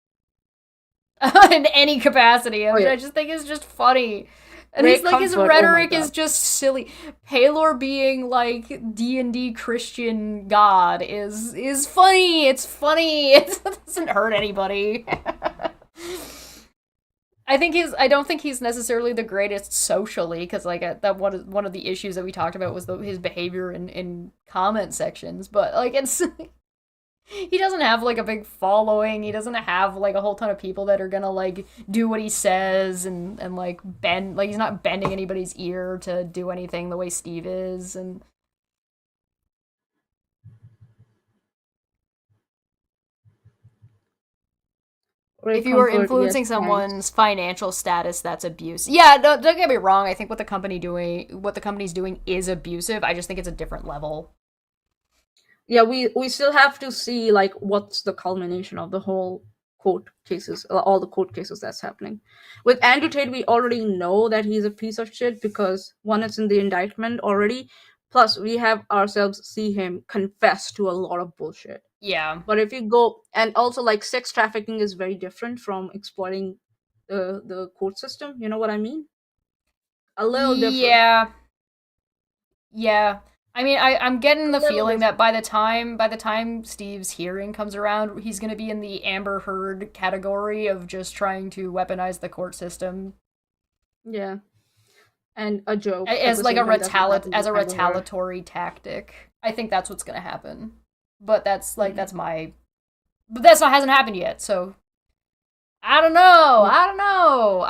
In any capacity. I just think it's just funny. And he's like, his rhetoric is just silly. Paylor being like D&D Christian God is funny. It's funny. It doesn't hurt anybody. I don't think he's necessarily the greatest socially, because like that one of the issues that we talked about was his behavior in comment sections. But like it's. He doesn't have, like, a big following. He doesn't have, like, a whole ton of people that are gonna, like, do what he says and like, bend... Like, he's not bending anybody's ear to do anything the way Steve is, and... If you are influencing someone's financial status, that's abuse. Yeah, don't get me wrong. I think what the company's doing is abusive. I just think it's a different level. Yeah, we still have to see, like, what's the culmination of the whole court cases, all the court cases that's happening. With Andrew Tate, we already know that he's a piece of shit because, one, it's in the indictment already, plus we have ourselves see him confess to a lot of bullshit. Yeah. But if you go, and also, like, sex trafficking is very different from exploiting the court system, you know what I mean? A little different. Yeah. I mean, I'm getting the feeling that by the time Steve's hearing comes around, he's going to be in the Amber Heard category of just trying to weaponize the court system. Yeah. And a joke. As like a retaliatory tactic. I think that's what's going to happen. But that's like, But hasn't happened yet, so... I don't know.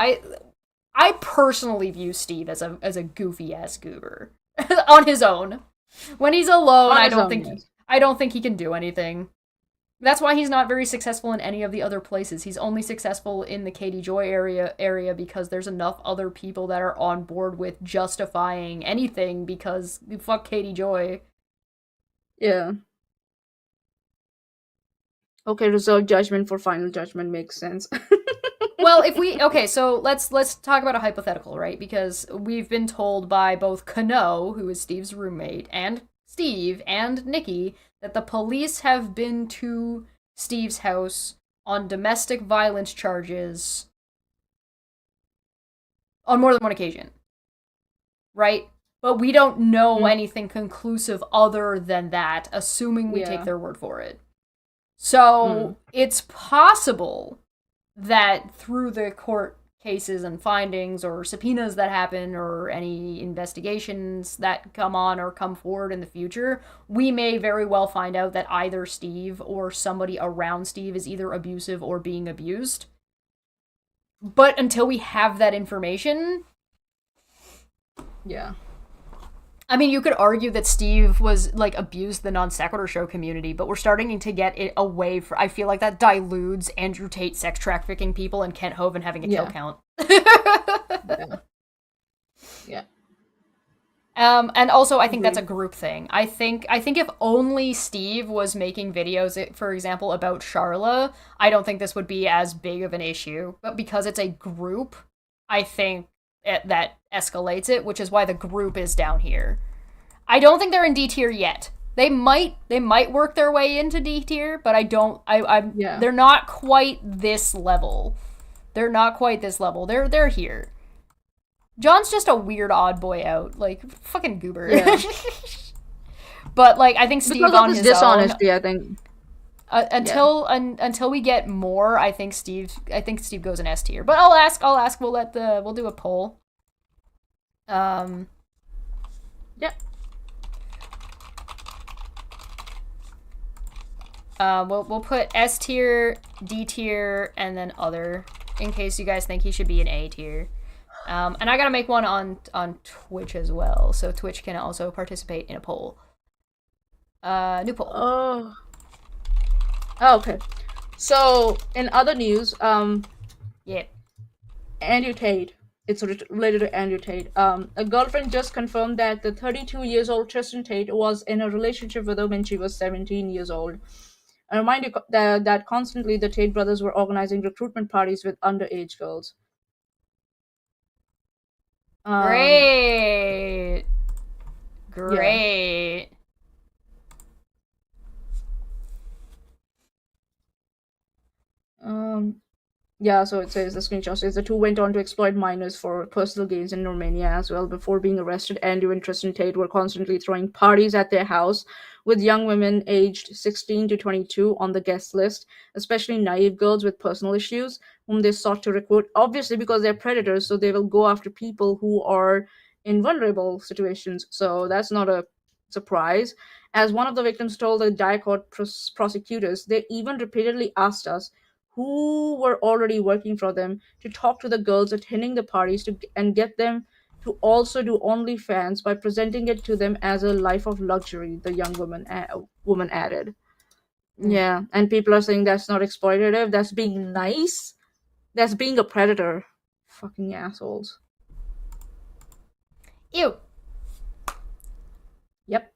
I personally view Steve as a goofy-ass goober. On his own. When he's alone, I don't think he can do anything. That's why he's not very successful in any of the other places. He's only successful in the Katie Joy area because there's enough other people that are on board with justifying anything because fuck Katie Joy. Yeah. Okay, reserve judgment for final judgment makes sense. Well, so let's talk about a hypothetical, right? Because we've been told by both Kano, who is Steve's roommate, and Steve and Nikki that the police have been to Steve's house on domestic violence charges on more than one occasion. Right? But we don't know anything conclusive other than that, assuming we take their word for it. So, it's possible that through the court cases and findings or subpoenas that happen or any investigations that come on or come forward in the future, we may very well find out that either Steve or somebody around Steve is either abusive or being abused. But until we have that information... Yeah. I mean, you could argue that Steve was like abused the non sequitur show community, but we're starting to get it away from. I feel like that dilutes Andrew Tate sex trafficking people and Kent Hovind having a kill count. Yeah. And also, I think that's a group thing. I think if only Steve was making videos, for example, about Charla, I don't think this would be as big of an issue. But because it's a group, I think that escalates it, which is why the group is down here. I don't think they're in D tier yet. They might work their way into D tier, but they're not quite this level. They're not quite this level. They're here. John's just a weird odd boy out, like fucking goober. Yeah. But like I think Steve because on his dishonesty, own, I think until we get more, I think Steve goes in S tier. But I'll ask. We'll do a poll. Yeah. We'll put S tier, D tier, and then other, in case you guys think he should be in A tier. And I gotta make one on Twitch as well, so Twitch can also participate in a poll. New poll. Oh, okay. So, in other news, yeah. Andrew Tate. It's related to Andrew Tate. A girlfriend just confirmed that the 32-year-old Tristan Tate was in a relationship with her when she was 17 years old. A reminder that constantly the Tate brothers were organizing recruitment parties with underage girls. Great. Yeah, so it says, the screenshot says the two went on to exploit minors for personal gains in Romania as well. Before being arrested, Andrew and Tristan Tate were constantly throwing parties at their house with young women aged 16 to 22 on the guest list, especially naive girls with personal issues whom they sought to recruit, obviously because they're predators, so they will go after people who are in vulnerable situations. So that's not a surprise. As one of the victims told the Diacort prosecutors, they even repeatedly asked us, who were already working for them, to talk to the girls attending the parties and get them to also do OnlyFans by presenting it to them as a life of luxury, the young woman added. Yeah, and people are saying that's not exploitative, that's being nice, that's being a predator. Fucking assholes. Ew. Yep.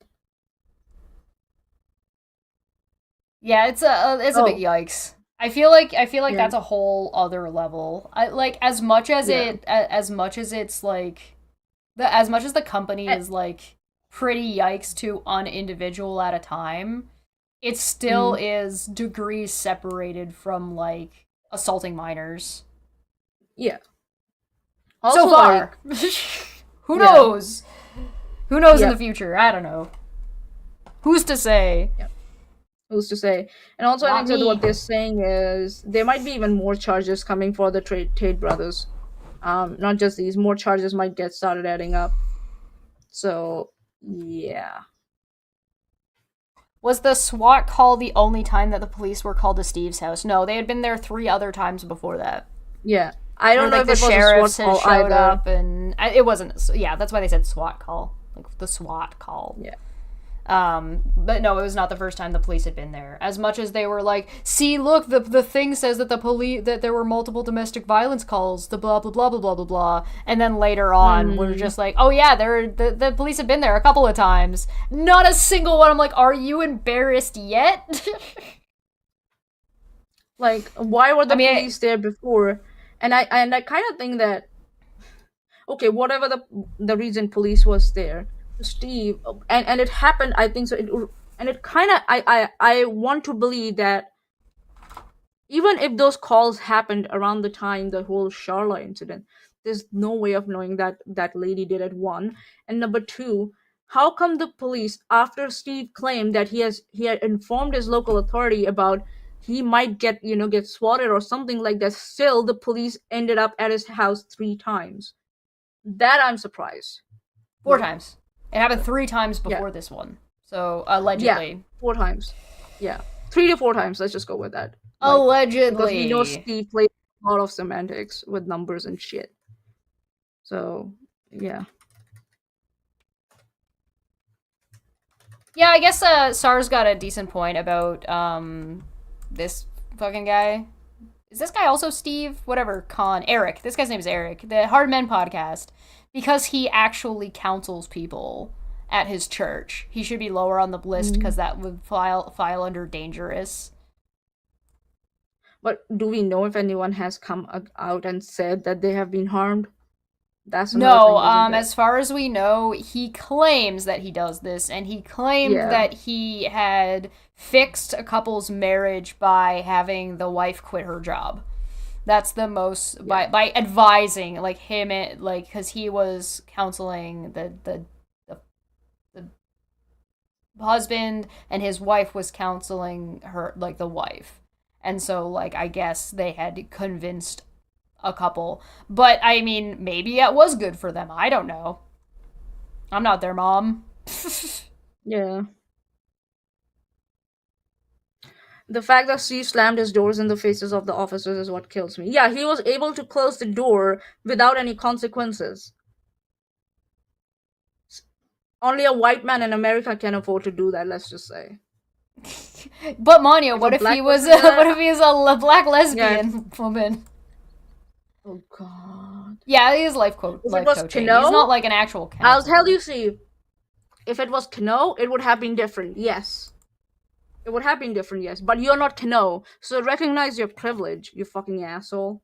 Yeah, it's a big yikes. I feel like that's a whole other level. As much as it's like as much as the company is like pretty yikes to an individual at a time, it still is degrees separated from like assaulting minors. Yeah. Also, so far. Who knows? Who knows in the future? I don't know. Who's to say? Yep. Who's to say? And also, I think what they're saying is there might be even more charges coming for the Tate brothers. Not just these, more charges might get started adding up. So, yeah. Was the SWAT call the only time that the police were called to Steve's house? No, they had been there 3 other times before that. Yeah. I don't know if the it was sheriffs a SWAT call had showed either. up, and it wasn't. Yeah, that's why they said SWAT call, like the SWAT call. Yeah. But no, it was not the first time the police had been there. As much as they were like, see, look, the thing says that that there were multiple domestic violence calls, the blah blah blah blah blah blah blah, and then later on we're just like, oh yeah, the police have been there a couple of times. Not a single one. I'm like, are you embarrassed yet? Like, why were the police there before? And I kind of think that, okay, whatever the reason police was there, Steve, and it happened, I think so, and it kind of, I want to believe that even if those calls happened around the time the whole Charla incident, there's no way of knowing that that lady did it, 1. And number 2, how come the police, after Steve claimed that he had informed his local authority about he might get swatted or something like that, still the police ended up at his house 3 times? That I'm surprised. 4 times. It happened 3 times before this one. So, allegedly. Yeah, 4 times. Yeah. 3 to 4 times, let's just go with that. Allegedly. Because we know Steve plays a lot of semantics with numbers and shit. So, yeah. Yeah, I guess SARS got a decent point about this fucking guy. Is this guy also Steve? Whatever, Eric. This guy's name is Eric. The Hard Men podcast. Because he actually counsels people at his church. He should be lower on the list because that would file under dangerous. But do we know if anyone has come out and said that they have been harmed? That's no. As far as we know, he claims that he does this, and he claimed that he had fixed a couple's marriage by having the wife quit her job. That's the most by advising like him, like because he was counseling the husband, and his wife was counseling her, like the wife, and so like I guess they had convinced a couple, but I mean maybe it was good for them. I don't know. I'm not their mom. Yeah. The fact that Steve slammed his doors in the faces of the officers is what kills me. Yeah, he was able to close the door without any consequences. Only a white man in America can afford to do that, let's just say. But Manya, what if he was a black lesbian woman? Oh god. Yeah, he is life coaching. He's not like an actual counselor. I'll tell you, Steve. If it was Kano, it would have been different, yes. It would have been different, yes. But you're not Kano, so recognize your privilege, you fucking asshole.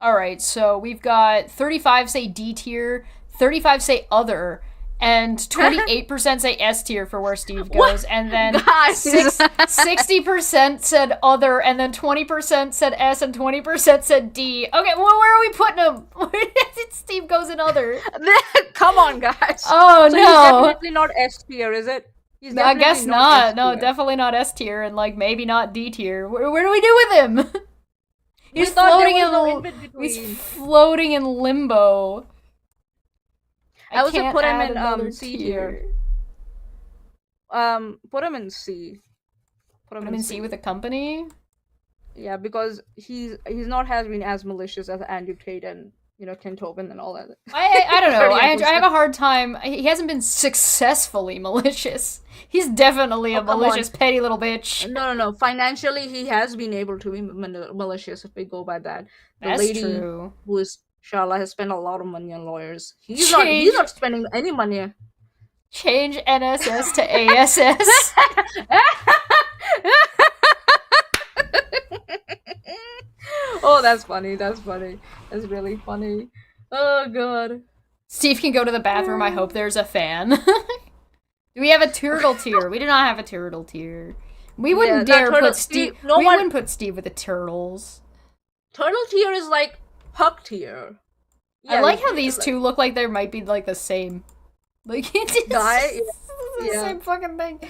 Alright, so we've got 35 say D tier, 35 say other, and 28% say S tier for where Steve goes, and then 60% said other, and then 20% said S, and 20% said D. Okay, well, where are we putting him? Steve goes in other. Come on, guys. Oh, so no. He's definitely not S tier, is it? I guess not. No, definitely not S tier, and like maybe not D tier. Where do we do with him? He's floating he's floating in limbo. I was gonna put him in C tier. Put him in C. Put him in C with a company. Yeah, because he's not has been as malicious as Andrew Tate and Ken Tobin and all that. I don't know. I have a hard time. He hasn't been successfully malicious. He's definitely a malicious, petty little bitch. No. Financially, he has been able to be malicious if we go by that. That's lady true. Who is Sharla has spent a lot of money on lawyers. He's not spending any money. Change NSS to ASS. Oh, that's funny. That's really funny. Oh, God. Steve can go to the bathroom. I hope there's a fan. Do we have a turtle tier? We do not have a turtle tier. We wouldn't dare put Steve... We wouldn't put Steve with the turtles. Turtle tier is like Puck tier. Yeah, I like how these two look like they might be like the same. Like, it's the same fucking thing.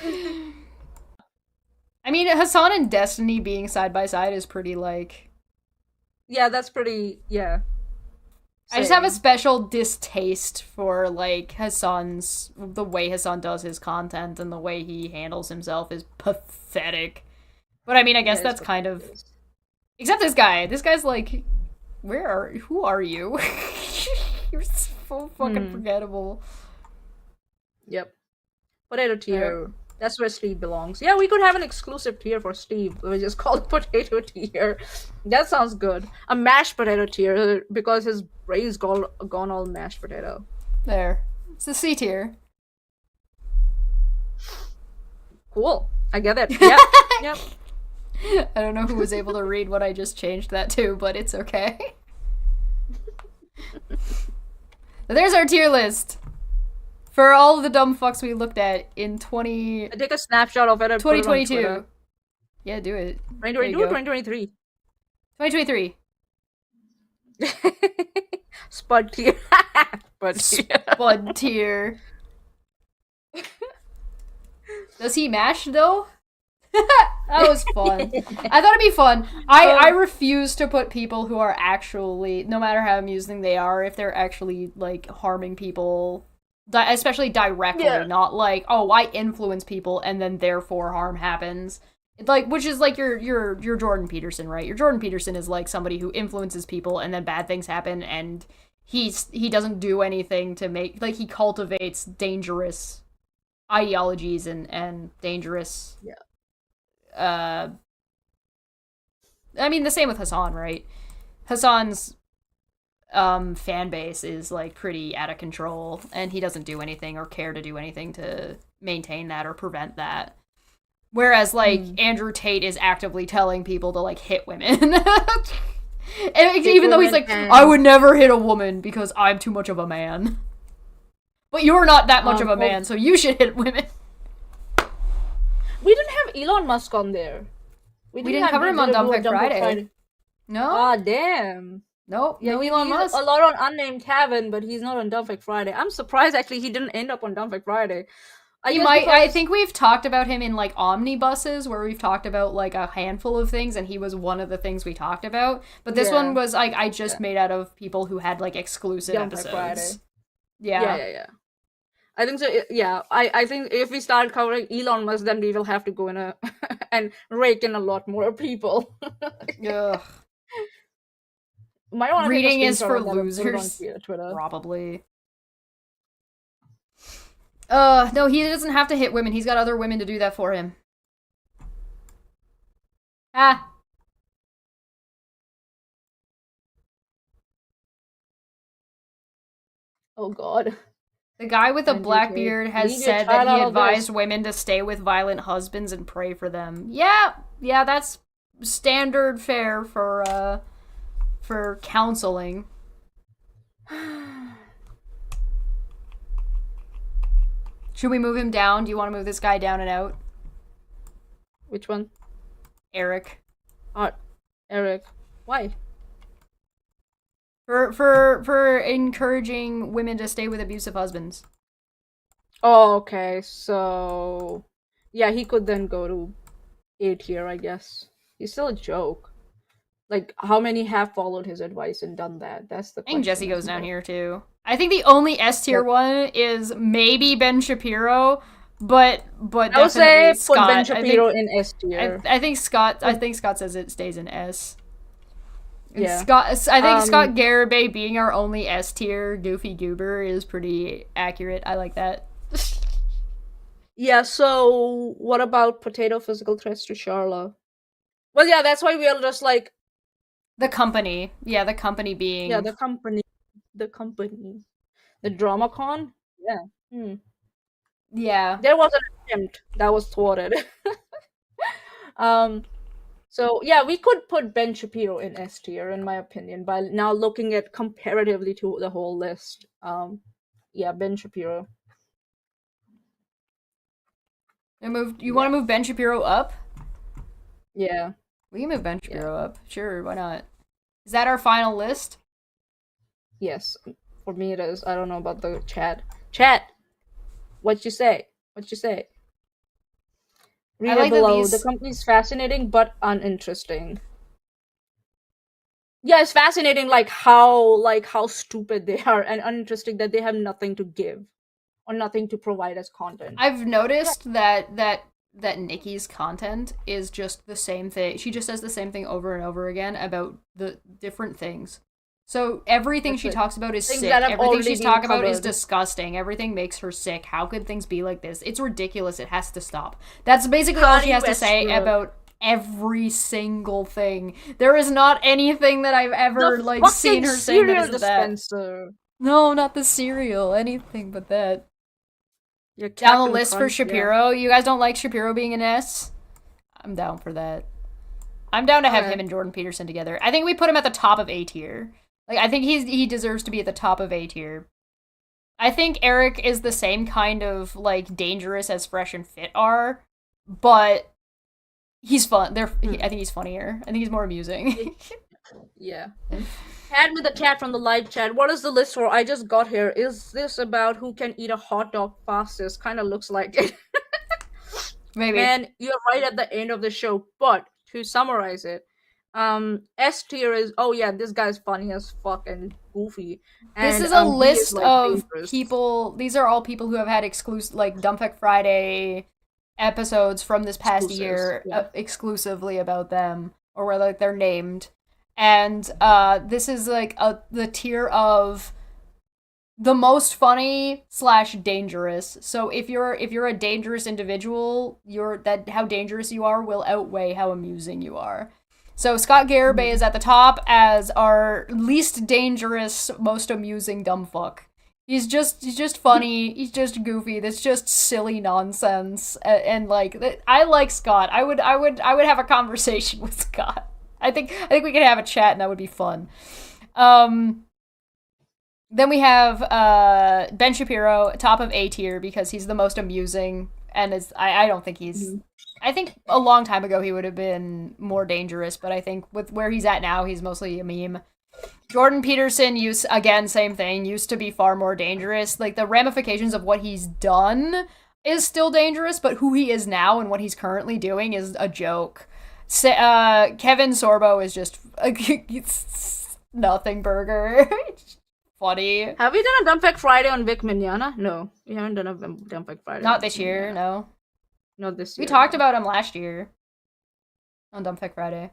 I mean, Hassan and Destiny being side by side is pretty like... Yeah, that's pretty, yeah. Same. I just have a special distaste for, like, the way Hassan does his content and the way he handles himself is pathetic. But I mean, I guess that's kind of... Except this guy. This guy's like, who are you? You're so fucking forgettable. Yep. Potato tier. That's where Steve belongs. Yeah, we could have an exclusive tier for Steve. We just call it potato tier. That sounds good. A mashed potato tier because his brain's gone all mashed potato. There. It's the C tier. Cool. I get it. Yep. Yep. I don't know who was able to read what I just changed that to, but it's okay. There's our tier list. For all of the dumb fucks we looked at in I take a snapshot of it and 2022. Put it on Yeah, do it. 2022 or 2023? 2023. Spud tier. Spud tier. Does he mash though? That was fun. I thought it'd be fun. I refuse to put people who are actually, no matter how amusing they are, if they're actually like harming people, especially directly, not like, oh, I influence people and then therefore harm happens. Like, which is like your Jordan Peterson, right? Your Jordan Peterson is like somebody who influences people and then bad things happen and he doesn't do anything to make, like, he cultivates dangerous ideologies and dangerous I mean, the same with Hassan, right? Hassan's fan base is like pretty out of control, and he doesn't do anything or care to do anything to maintain that or prevent that. Whereas like Andrew Tate is actively telling people to like hit women. And even though he's like, I would never hit a woman because I'm too much of a man. But you're not that much of a man, so you should hit women. We didn't have Elon Musk on there. We didn't cover him on Dumb Fact Friday. No? Ah, damn. Nope, Yeah, no Elon Musk. A lot on Unnamed Cabin, but he's not on Dumb Fact Friday. I'm surprised, actually, he didn't end up on Dumb Fact Friday. I think we've talked about him in, like, omnibuses, where we've talked about, like, a handful of things, and he was one of the things we talked about. But this one was, like, I just made out of people who had, like, exclusive Dumb episodes. Fact Friday. Yeah. I think so, yeah. I think if we start covering Elon Musk, then we will have to go in and rake in a lot more people. Ugh. Reading is for losers. Twitter. Probably. No, he doesn't have to hit women. He's got other women to do that for him. Ah. Oh god. The guy with a black beard has said that he advised women to stay with violent husbands and pray for them. Yeah, that's standard fare for counseling. Should we move him down? Do you want to move this guy down and out? Which one? Eric. Eric. Why? For encouraging women to stay with abusive husbands. Oh, okay. So, yeah, he could then go to A tier, I guess. He's still a joke. Like, how many have followed his advice and done that? That's the question. I think Jesse goes down here, too. I think the only S tier one is maybe Ben Shapiro, but I would say Scott. Put Ben Shapiro in S tier. I think Scott says it stays in S. Yeah. Scott Garibay being our only S tier goofy goober is pretty accurate. I like that. Yeah, so what about potato physical threats to Charla? Well, yeah, that's why we are just like the company. Yeah, the company being the company. The DramaCon? Yeah. Yeah. There was an attempt that was thwarted. So yeah, we could put Ben Shapiro in S tier, in my opinion, by now looking at comparatively to the whole list. Yeah, Ben Shapiro. You want to move Ben Shapiro up? Yeah. We can move Ben Shapiro up. Sure, why not? Is that our final list? Yes. For me it is. I don't know about the chat. Chat! What you say? Read it below. The company's fascinating but uninteresting. Yeah, it's fascinating how stupid they are, and uninteresting that they have nothing to give or nothing to provide as content. I've noticed that Nikki's content is just the same thing. She just says the same thing over and over again about the different things. So everything she talks about is sick. Everything she's talking about is disgusting. Everything makes her sick. How could things be like this? It's ridiculous. It has to stop. That's basically all she has to say about every single thing. There is not anything that I've ever seen her say that is that. No, not the cereal. Anything but that. Down the list for Shapiro. Yeah. You guys don't like Shapiro being an S? I'm down for that. I'm down to have him and Jordan Peterson together. I think we put him at the top of A tier. Like, I think he deserves to be at the top of A tier. I think Eric is the same kind of, like, dangerous as Fresh and Fit are, but he's fun. I think he's funnier. I think he's more amusing. Yeah. Add with the chat from the live chat. What is the list for? I just got here. Is this about who can eat a hot dog fastest? Kind of looks like it. Maybe. And you're right at the end of the show, but to summarize it, S tier is, this guy's funny as fuck and goofy. And, this is a list of dangerous people. These are all people who have had exclusive, like, Dumb Fact Friday episodes from this past year exclusively about them, or where, like, they're named. And this is like the tier of the most funny / dangerous. So if you're a dangerous individual, how dangerous you are will outweigh how amusing you are. So Scott Garibay is at the top as our least dangerous, most amusing dumb fuck. He's just funny. He's just goofy. That's just silly nonsense. And like, I like Scott. I would have a conversation with Scott. I think we could have a chat and that would be fun. Then we have Ben Shapiro, top of A tier, because he's the most amusing, and I don't think he's... I think a long time ago he would have been more dangerous, but I think with where he's at now, he's mostly a meme. Jordan Peterson, same thing, used to be far more dangerous. Like, the ramifications of what he's done is still dangerous, but who he is now and what he's currently doing is a joke. Kevin Sorbo is just nothing burger. Funny. Have we done a Dumb Fact Friday on Vic Mignogna? No, we haven't done a Dumb Fact Friday. Not this year, no. Not this year. We talked about him last year on Dumb Fact Friday.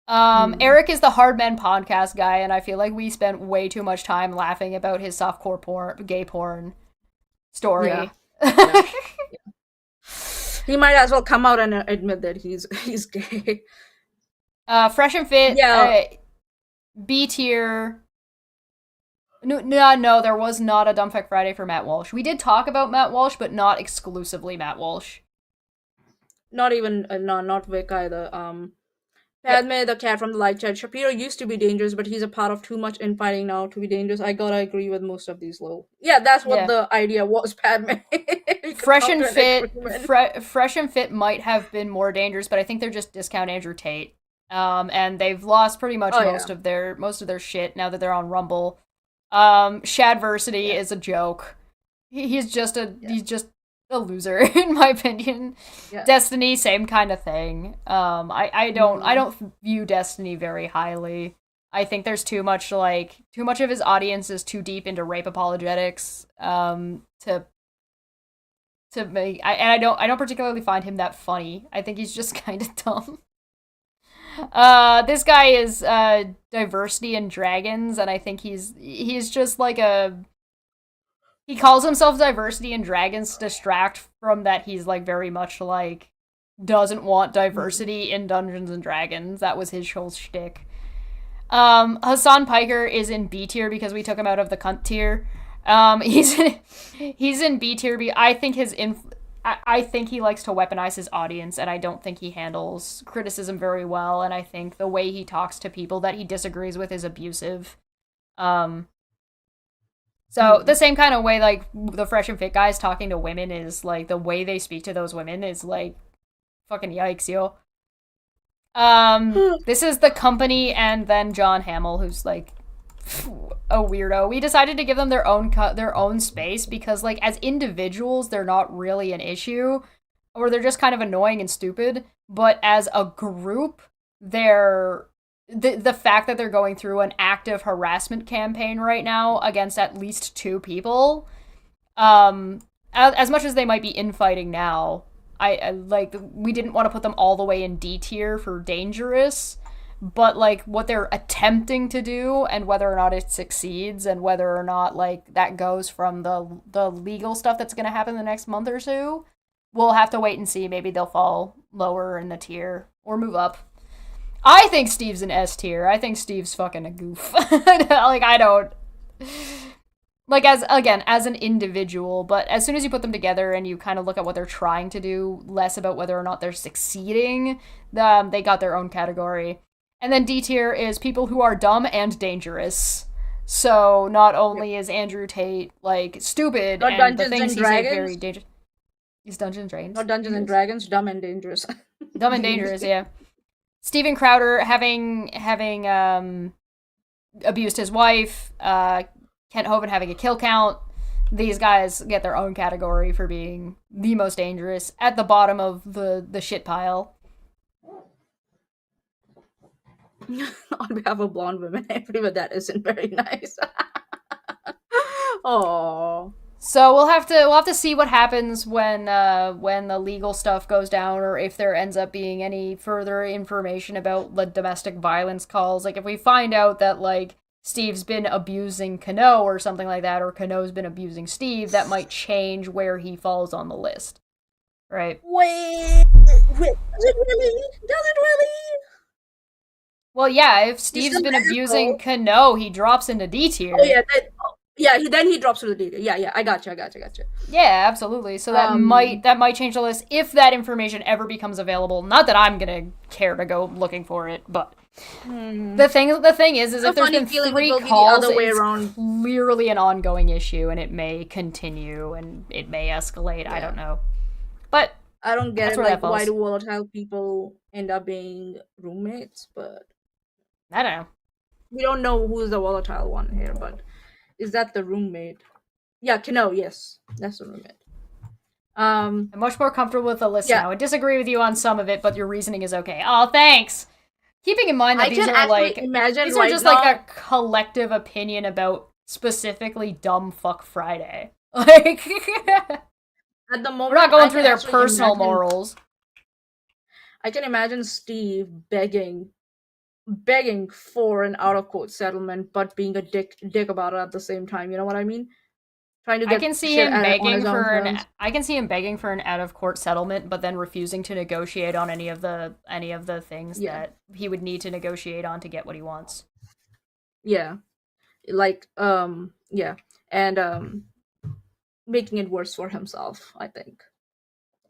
Eric is the Hard Men podcast guy, and I feel like we spent way too much time laughing about his softcore gay porn story. Yeah. He might as well come out and admit that he's gay. Fresh and Fit, B tier. No, there was not a Dumb Fact Friday for Matt Walsh. We did talk about Matt Walsh, but not exclusively Matt Walsh. Not even, not Vic either. Padme, the cat from the live chat. Shapiro used to be dangerous, but he's a part of too much infighting now to be dangerous. I gotta agree with most of these low. Yeah, that's what the idea was, Padme. Fresh and Fit might have been more dangerous, but I think they're just discount Andrew Tate. And they've lost pretty much most of their shit now that they're on Rumble. Shadversity is a joke. He's just a loser in my opinion. Yeah. Destiny, same kind of thing. I don't view Destiny very highly. I think there's too much of his audience is too deep into rape apologetics to make. I don't particularly find him that funny. I think he's just kind of dumb. This guy is Diversity and Dragons, and I think he's just like he calls himself Diversity and Dragons to distract from that he's like very much like doesn't want diversity in Dungeons and Dragons. That was his whole shtick. Hassan Piker is in B tier because we took him out of the cunt tier. He's in B tier. I think I think he likes to weaponize his audience, and I don't think he handles criticism very well, and I think the way he talks to people that he disagrees with is abusive. So the same kind of way, like, the Fresh and Fit guys talking to women is, like, the way they speak to those women is, like, fucking yikes, yo. This is The Company and then John Hamill, who's, like, a weirdo. We decided to give them their own space because, like, as individuals, they're not really an issue, or they're just kind of annoying and stupid, but as a group, they're... The fact that they're going through an active harassment campaign right now against at least 2 people, as much as they might be infighting now, we didn't want to put them all the way in D tier for dangerous, but, like, what they're attempting to do and whether or not it succeeds and whether or not, like, that goes from the legal stuff that's going to happen the next month or so, we'll have to wait and see. Maybe they'll fall lower in the tier or move up. I think Steve's an S tier. I think Steve's fucking a goof. Like, I don't... Like, as an individual, but as soon as you put them together and you kind of look at what they're trying to do, less about whether or not they're succeeding, they got their own category. And then D tier is people who are dumb and dangerous. So, not only is Andrew Tate, like, stupid, not and Dungeons the things and he said Dragons? very dangerous. He's Dungeons and Dragons? Not Dungeons and Dragons, dumb and dangerous. Dumb and dangerous, yeah. Steven Crowder having abused his wife, Kent Hovind having a kill count. These guys get their own category for being the most dangerous at the bottom of the shit pile. On behalf of blonde women, I agree with that isn't very nice. Oh. So we'll have to see what happens when the legal stuff goes down, or if there ends up being any further information about the domestic violence calls. Like if we find out that like Steve's been abusing Kano or something like that, or Kano's been abusing Steve, that might change where he falls on the list. Right? Wait, does it really? Does it really? Well, yeah, if Steve's been abusing Kano, he drops into D tier. Oh yeah, then he drops to the D tier. Yeah, I gotcha. Yeah, absolutely. So that might change the list if that information ever becomes available. Not that I'm gonna care to go looking for it, but the thing is if there's been 3 calls, it's clearly an ongoing issue, and it may continue and it may escalate. Yeah. I don't know, but I don't get it. Like, why do volatile people end up being roommates? But I don't know. We don't know who's the volatile one here, but. Is that the roommate? Yeah, Kano, yes. That's the roommate. I'm much more comfortable with the list now. I disagree with you on some of it, but your reasoning is okay. Oh, thanks! Keeping in mind that these are just like a collective opinion about specifically Dumb Fuck Friday. Like, at the moment, we're not going through their personal morals. I can imagine Steve begging for an out-of-court settlement, but being a dick about it at the same time. You know what I mean? Trying to get. I can see him begging for an out-of-court settlement, but then refusing to negotiate on any of the things that he would need to negotiate on to get what he wants. Yeah, like and making it worse for himself, I think.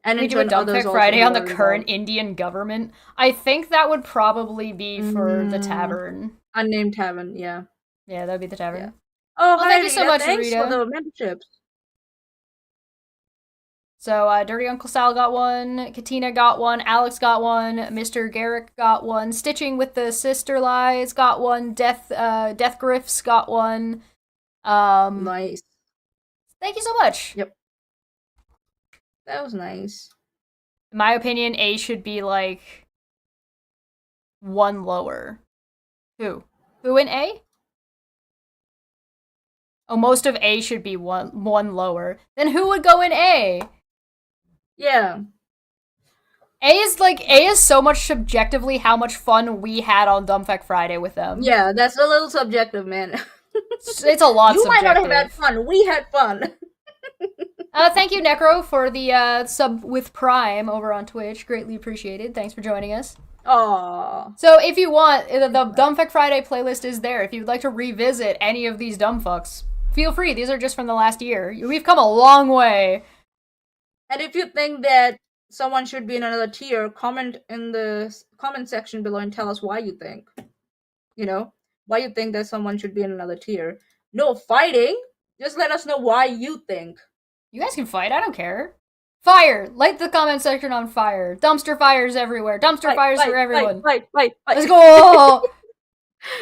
And we do a Dumb Fact Friday on the current Indian government. I think that would probably be for the tavern. Unnamed tavern, yeah. Yeah, that'd be the tavern. Yeah. Oh, well, thank you so much, Rita. Thanks for the memberships. So, Dirty Uncle Sal got one, Katina got one, Alex got one, Mr. Garrick got one, Stitching with the Sister Lies got one, Death Griffs got one. Nice. Thank you so much. Yep. That was nice. In my opinion, A should be, like, 1 lower. Who in A? Oh, most of A should be one lower. Then who would go in A? Yeah. A is so much subjectively how much fun we had on Dumb Fact Friday with them. Yeah, that's a little subjective, man. It's a lot you subjective. You might not have had fun. We had fun. Thank you, Necro, for the sub with Prime over on Twitch. Greatly appreciated. Thanks for joining us. Aww. So if you want, the Dumb Fuck Friday playlist is there. If you'd like to revisit any of these dumb fucks, feel free. These are just from the last year. We've come a long way. And if you think that someone should be in another tier, comment in the comment section below and tell us why you think. You know, why you think that someone should be in another tier. No fighting. Just let us know why you think. You guys can fight. I don't care. Fire! Light the comment section on fire. Dumpster fires everywhere. Dumpster fires for everyone. Fight. Let's go!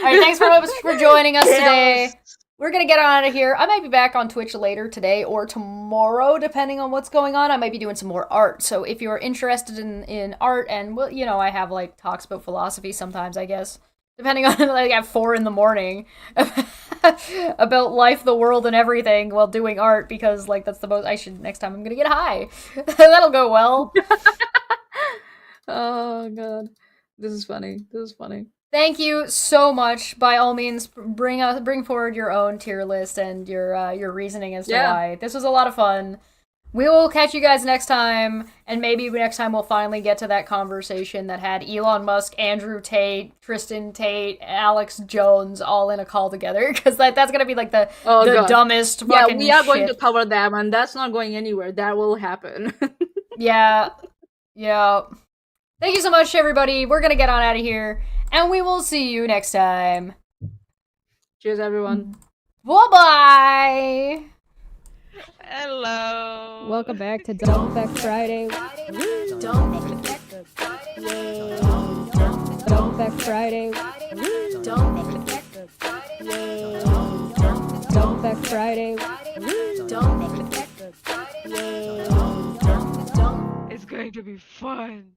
Alright, thanks for joining us today. We're gonna get on out of here. I might be back on Twitch later today or tomorrow, depending on what's going on. I might be doing some more art. So if you're interested in art, and, well, you know, I have, like, talks about philosophy sometimes, I guess. Depending on, like, at 4 in the morning. About life, the world, and everything while doing art, because, like, that's the most. Next time I'm gonna get high. That'll go well. Oh god, this is funny. Thank you so much. By all means, bring forward your own tier list and your reasoning as to why. This was a lot of fun. We will catch you guys next time, and maybe next time we'll finally get to that conversation that had Elon Musk, Andrew Tate, Tristan Tate, Alex Jones all in a call together, because that's gonna be like the dumbest fucking we are shit. going to cover them, and that's not going anywhere. That will happen. Yeah. Thank you so much, everybody. We're gonna get on out of here, and we will see you next time. Cheers, everyone. Bye-bye! Hello. Welcome back to Dumb Fact Friday. Dumb Fact Friday. Dumb Fact Friday. It's going to be fun.